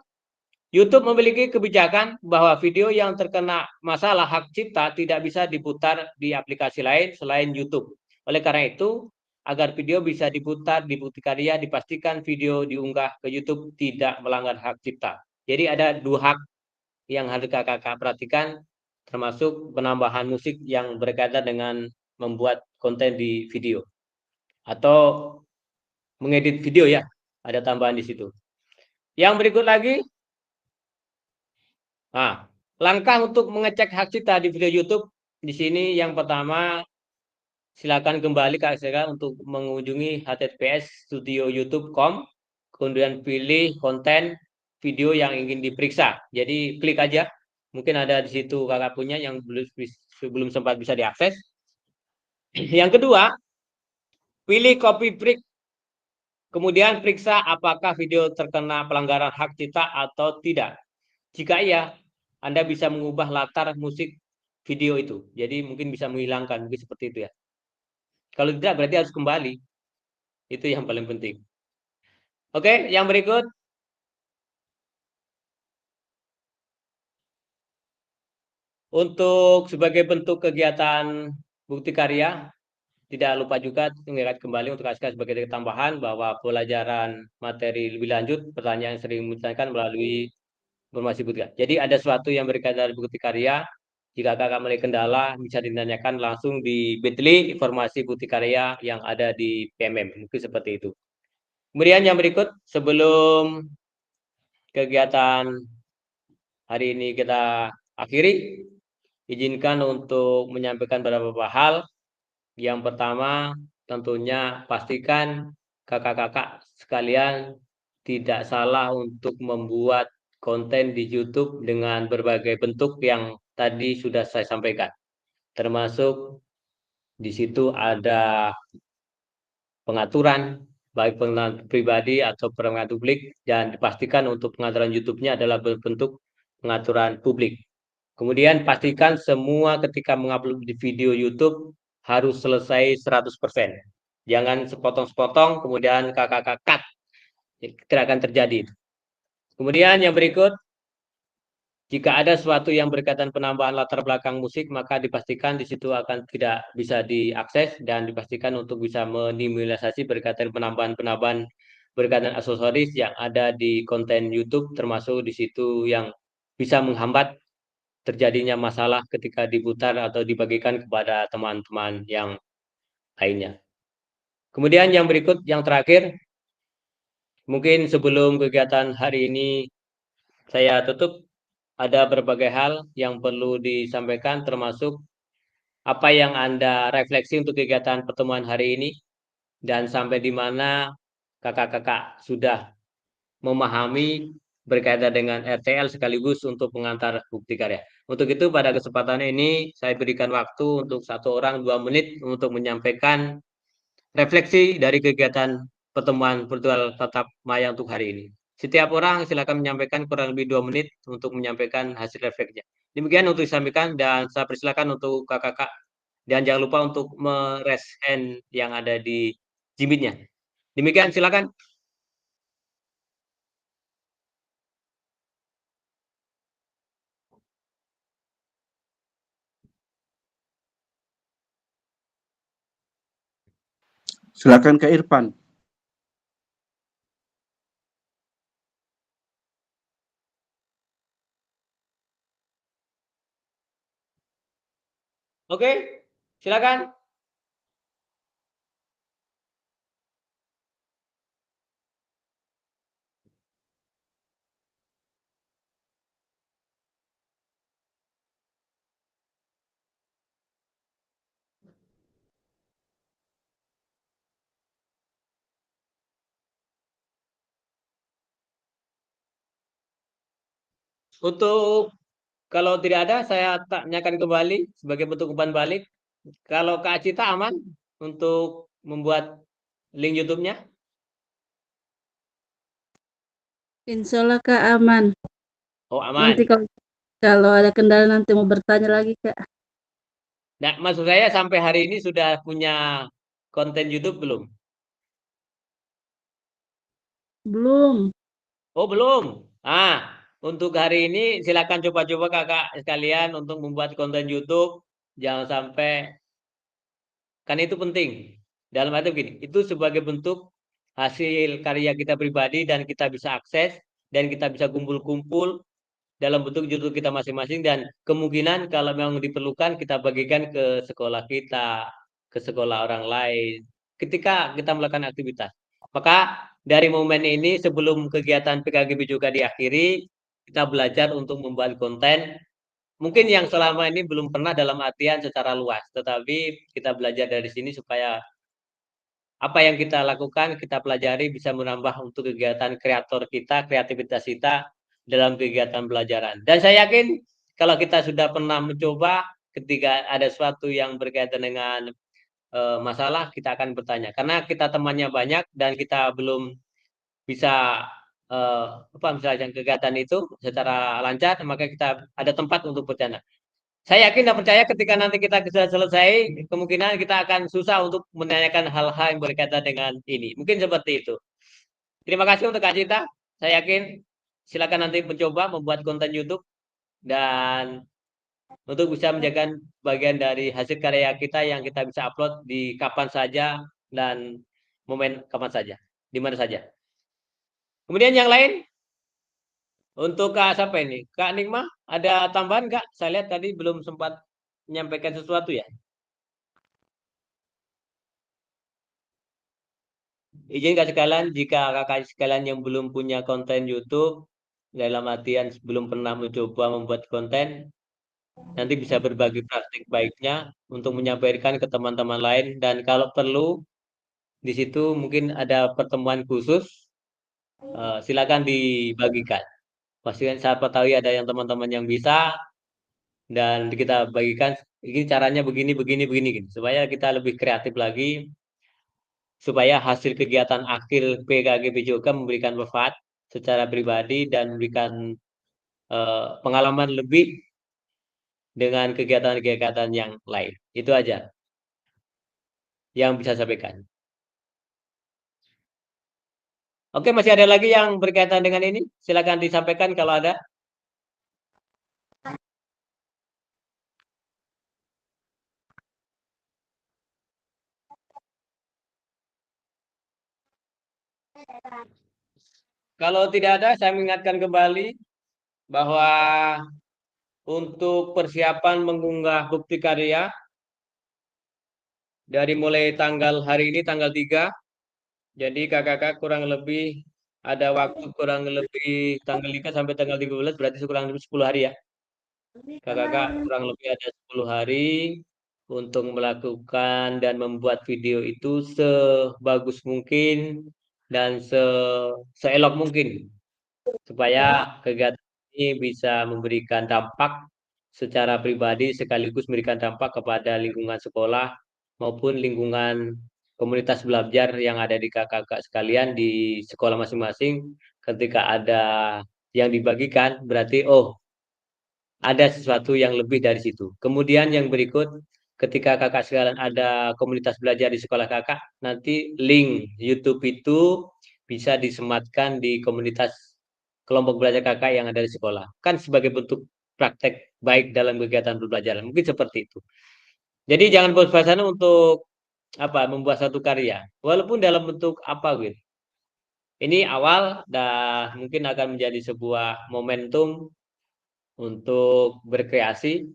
Speaker 1: YouTube memiliki kebijakan bahwa video yang terkena masalah hak cipta tidak bisa diputar di aplikasi lain selain YouTube. Oleh karena itu, agar video bisa diputar di bukti karya, dipastikan video diunggah ke YouTube tidak melanggar hak cipta. Jadi ada dua hak yang harus kakak perhatikan, termasuk penambahan musik yang berkaitan dengan membuat konten di video. Atau mengedit video ya, ada tambahan di situ. Yang berikut lagi, langkah untuk mengecek hak cipta di video YouTube. Di sini yang pertama, silakan kembali Kak Sega untuk mengunjungi https://studioyoutube.com, kemudian pilih konten, video yang ingin diperiksa. Jadi klik aja. Mungkin ada di situ kakak punya yang belum sempat bisa diakses. Yang kedua, pilih copy break. Kemudian periksa apakah video terkena pelanggaran hak cipta atau tidak. Jika iya, Anda bisa mengubah latar musik video itu. Jadi mungkin bisa menghilangkan, mungkin seperti itu ya. Kalau tidak berarti harus kembali. Itu yang paling penting. Oke, yang berikut. Untuk sebagai bentuk kegiatan bukti karya, tidak lupa juga mengingat kembali untuk ASK sebagai tambahan bahwa pelajaran materi lebih lanjut, pertanyaan yang sering ditanyakan melalui informasi bukti karya. Jadi ada sesuatu yang berkaitan dengan bukti karya, jika kakak memiliki kendala bisa ditanyakan langsung di Bitly informasi bukti karya yang ada di PMM, mungkin seperti itu. Kemudian yang berikut, sebelum kegiatan hari ini kita akhiri, izinkan untuk menyampaikan beberapa hal. Yang pertama, tentunya pastikan kakak-kakak sekalian tidak salah untuk membuat konten di YouTube dengan berbagai bentuk yang tadi sudah saya sampaikan. Termasuk di situ ada pengaturan, baik pengaturan pribadi atau pengaturan publik, dan dipastikan untuk pengaturan YouTube-nya adalah berbentuk pengaturan publik. Kemudian pastikan semua ketika mengupload di video YouTube harus selesai 100%. Jangan sepotong-sepotong, kemudian kakak cut. Tidak akan terjadi. Kemudian yang berikut, jika ada sesuatu yang berkaitan penambahan latar belakang musik, maka dipastikan di situ akan tidak bisa diakses dan dipastikan untuk bisa minimalisasi berkaitan penambahan-penambahan berkaitan aksesoris yang ada di konten YouTube, termasuk di situ yang bisa menghambat terjadinya masalah ketika diputar atau dibagikan kepada teman-teman yang lainnya. Kemudian yang berikut, yang terakhir, mungkin sebelum kegiatan hari ini saya tutup, ada berbagai hal yang perlu disampaikan, termasuk apa yang Anda refleksi untuk kegiatan pertemuan hari ini, dan sampai di mana kakak-kakak sudah memahami berkaitan dengan RTL sekaligus untuk pengantar bukti karya. Untuk itu pada kesempatan ini saya berikan waktu untuk 1 orang 2 menit untuk menyampaikan refleksi dari kegiatan pertemuan virtual tatap maya untuk hari ini. Setiap orang silakan menyampaikan kurang lebih 2 menit untuk menyampaikan hasil refleksinya. Demikian untuk disampaikan dan saya persilakan untuk kakak-kakak dan jangan lupa untuk meraise hand yang ada di Jimit-nya. Demikian silakan.
Speaker 8: Silakan Kak Irfan.
Speaker 1: Oke, silakan. Untuk kalau tidak ada, saya tanyakan kembali sebagai bentuk umpan balik. Kalau Kak Cita aman untuk membuat link YouTube-nya?
Speaker 9: Insya Allah Kak aman.
Speaker 1: Oh, aman.
Speaker 9: Nanti kalau ada kendala nanti mau bertanya lagi Kak.
Speaker 1: Nah, maksud saya sampai hari ini sudah punya konten YouTube belum?
Speaker 9: Belum.
Speaker 1: Oh, belum. Untuk hari ini silakan coba-coba kakak sekalian untuk membuat konten YouTube. Jangan sampai, kan itu penting. Dalam arti begini, itu sebagai bentuk hasil karya kita pribadi dan kita bisa akses dan kita bisa kumpul-kumpul dalam bentuk YouTube kita masing-masing, dan kemungkinan kalau memang diperlukan kita bagikan ke sekolah kita, ke sekolah orang lain ketika kita melakukan aktivitas. Maka dari momen ini sebelum kegiatan PKGB juga diakhiri, kita belajar untuk membuat konten. Mungkin yang selama ini belum pernah dalam artian secara luas, tetapi kita belajar dari sini supaya apa yang kita lakukan, kita pelajari bisa menambah untuk kegiatan kreator kita, kreativitas kita dalam kegiatan pelajaran. Dan saya yakin kalau kita sudah pernah mencoba, ketika ada sesuatu yang berkaitan dengan masalah, kita akan bertanya. Karena kita temannya banyak dan kita belum bisa misalnya kegiatan itu secara lancar, maka kita ada tempat untuk bercanda. Saya yakin dan percaya ketika nanti kita sudah selesai, kemungkinan kita akan susah untuk menanyakan hal-hal yang berkaitan dengan ini. Mungkin seperti itu. Terima kasih untuk Kak Cita. Saya yakin silakan nanti mencoba membuat konten YouTube dan untuk bisa menjaga bagian dari hasil karya kita yang kita bisa upload di kapan saja dan momen kapan saja, di mana saja. Kemudian yang lain, untuk Kak siapa ini? Kak Nikmah, ada tambahan Kak? Saya lihat tadi belum sempat menyampaikan sesuatu ya. Izin Kak sekalian, jika kakak sekalian yang belum punya konten YouTube, dalam artian belum pernah mencoba membuat konten, nanti bisa berbagi praktik baiknya untuk menyampaikan ke teman-teman lain. Dan kalau perlu, di situ mungkin ada pertemuan khusus, silakan dibagikan. Pastikan siapa tahu ada yang teman-teman yang bisa, dan kita bagikan, ini caranya begini, begini, begini, gitu, supaya kita lebih kreatif lagi, supaya hasil kegiatan akhir PKG PJOK memberikan manfaat secara pribadi dan memberikan pengalaman lebih dengan kegiatan-kegiatan yang lain. Itu aja yang bisa saya sampaikan. Oke, masih ada lagi yang berkaitan dengan ini? Silakan disampaikan kalau ada. Kalau tidak ada, saya mengingatkan kembali bahwa untuk persiapan mengunggah bukti karya dari mulai tanggal hari ini, tanggal 3, jadi kakak-kakak kurang lebih ada waktu kurang lebih tanggal 3 sampai tanggal 13, berarti kurang lebih 10 hari ya. Kakak-kakak kurang lebih ada 10 hari untuk melakukan dan membuat video itu sebagus mungkin dan seelok mungkin, supaya kegiatan ini bisa memberikan dampak secara pribadi sekaligus memberikan dampak kepada lingkungan sekolah maupun lingkungan komunitas belajar yang ada di kakak-kakak sekalian di sekolah masing-masing. Ketika ada yang dibagikan, berarti ada sesuatu yang lebih dari situ. Kemudian yang berikut, ketika kakak sekalian ada komunitas belajar di sekolah kakak, nanti link YouTube itu bisa disematkan di komunitas kelompok belajar kakak yang ada di sekolah. Kan sebagai bentuk praktek baik dalam kegiatan pembelajaran. Mungkin seperti itu. Jadi jangan bosan untuk membuat satu karya, walaupun dalam bentuk apa gitu. Ini awal dan mungkin akan menjadi sebuah momentum untuk berkreasi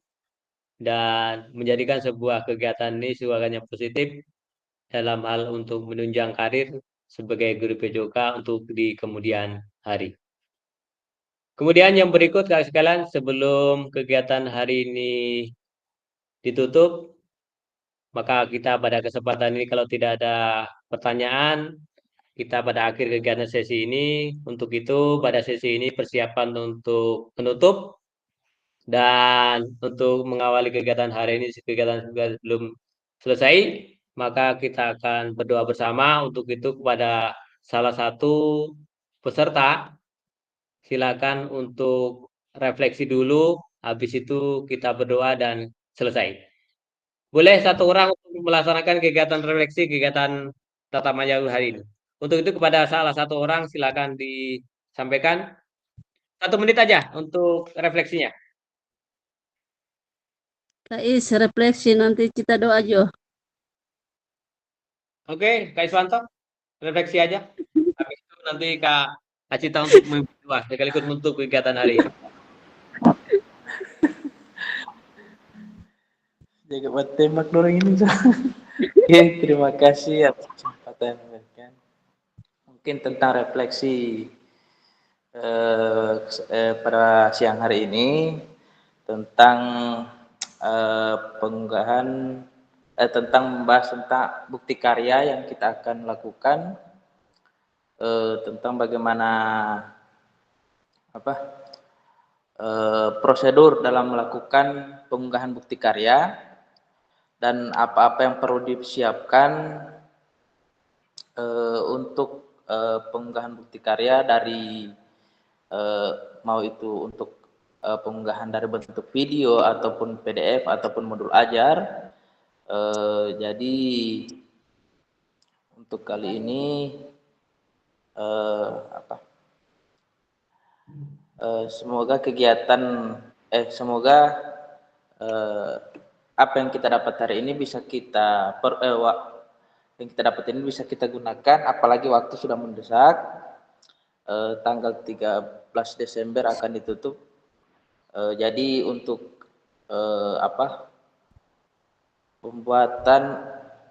Speaker 1: dan menjadikan sebuah kegiatan ini sebuah positif dalam hal untuk menunjang karir sebagai guru PJOK untuk di kemudian hari. Kemudian yang berikut kakak sekalian, sebelum kegiatan hari ini ditutup, maka kita pada kesempatan ini kalau tidak ada pertanyaan, kita pada akhir kegiatan sesi ini. Untuk itu pada sesi ini persiapan untuk penutup dan untuk mengawali kegiatan hari ini, kegiatan belum selesai, maka kita akan berdoa bersama. Untuk itu kepada salah satu peserta, silakan untuk refleksi dulu, habis itu kita berdoa dan selesai. Boleh satu orang untuk melaksanakan kegiatan refleksi, kegiatan tatap muka hari ini. Untuk itu kepada salah satu orang silakan disampaikan. 1 menit aja untuk refleksinya.
Speaker 9: Kais refleksi nanti kita doa jo.
Speaker 1: Oke, Kak Iswanto, refleksi aja. Habis itu nanti Kak Acita untuk berdoa sekaligus untuk kegiatan hari ini.
Speaker 7: Jaga buat tembak dorong ini. Oke, terima kasih atas kesempatan yang diberikan. Mungkin tentang refleksi pada siang hari ini tentang pengunggahan tentang membahas tentang bukti karya yang kita akan lakukan, tentang bagaimana prosedur dalam melakukan pengunggahan bukti karya dan apa-apa yang perlu disiapkan untuk pengunggahan bukti karya dari mau itu untuk pengunggahan dari bentuk video ataupun PDF ataupun modul ajar. Jadi untuk kali ini semoga apa yang kita dapat hari ini bisa kita bisa kita gunakan, apalagi waktu sudah mendesak. Tanggal 13 Desember akan ditutup. Jadi untuk pembuatan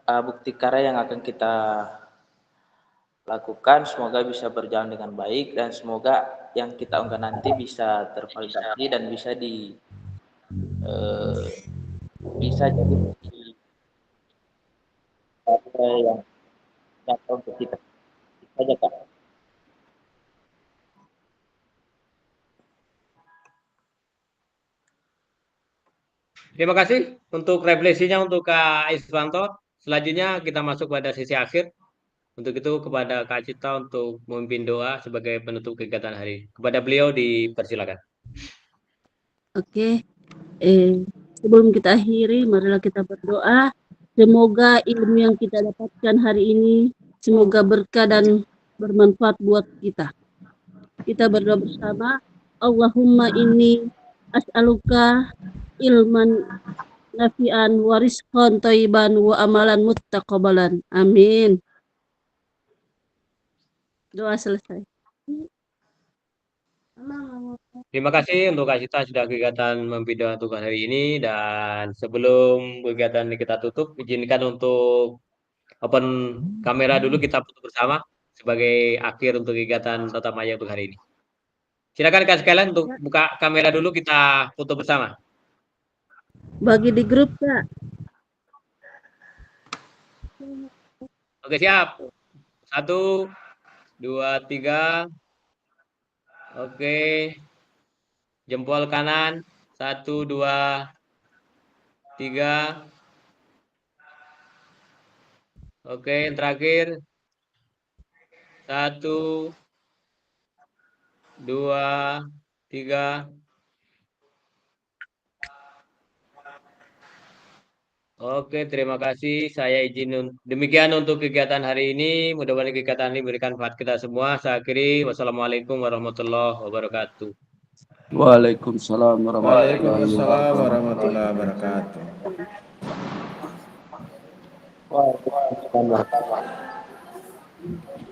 Speaker 7: bukti karya yang akan kita lakukan semoga bisa berjalan dengan baik dan semoga yang kita unggah nanti bisa tervalidasi dan bisa jadi yang untuk kita saja, Kak.
Speaker 1: Terima kasih untuk refleksinya untuk Kak Iswanto. Selanjutnya kita masuk pada sesi akhir. Untuk itu kepada Kak Cita untuk memimpin doa sebagai penutup kegiatan hari ini. Kepada beliau dipersilakan.
Speaker 9: Oke, sebelum kita akhiri, marilah kita berdoa. Semoga ilmu yang kita dapatkan hari ini, semoga berkah dan bermanfaat buat kita. Kita berdoa bersama. Allahumma inni as'aluka ilman nafi'an wa rizqan thayyiban wa amalan muttaqabbalan. Amin. Doa selesai.
Speaker 1: Terima kasih untuk Kak Cita sudah kegiatan memimpin tugas hari ini, dan sebelum kegiatan ini kita tutup, izinkan untuk open kamera dulu, kita foto bersama sebagai akhir untuk kegiatan tatap maya untuk hari ini. Silakan Kak sekalian untuk buka kamera dulu, kita foto bersama.
Speaker 9: Bagi di grup, Kak.
Speaker 1: Oke, siap. 1, 2, 3. Oke. Jempol kanan. 1, 2, 3. Oke, yang terakhir. 1, 2, 3. Oke, terima kasih. Saya izin demikian untuk kegiatan hari ini. Mudah-mudahan kegiatan ini memberikan manfaat kita semua. Saya akhiri. Wassalamualaikum warahmatullahi wabarakatuh.
Speaker 8: Waalaikumsalam
Speaker 4: Waalaikumsalam warahmatullahi wabarakatuh.
Speaker 7: Waalaikumsalam warahmatullahi wabarakatuh.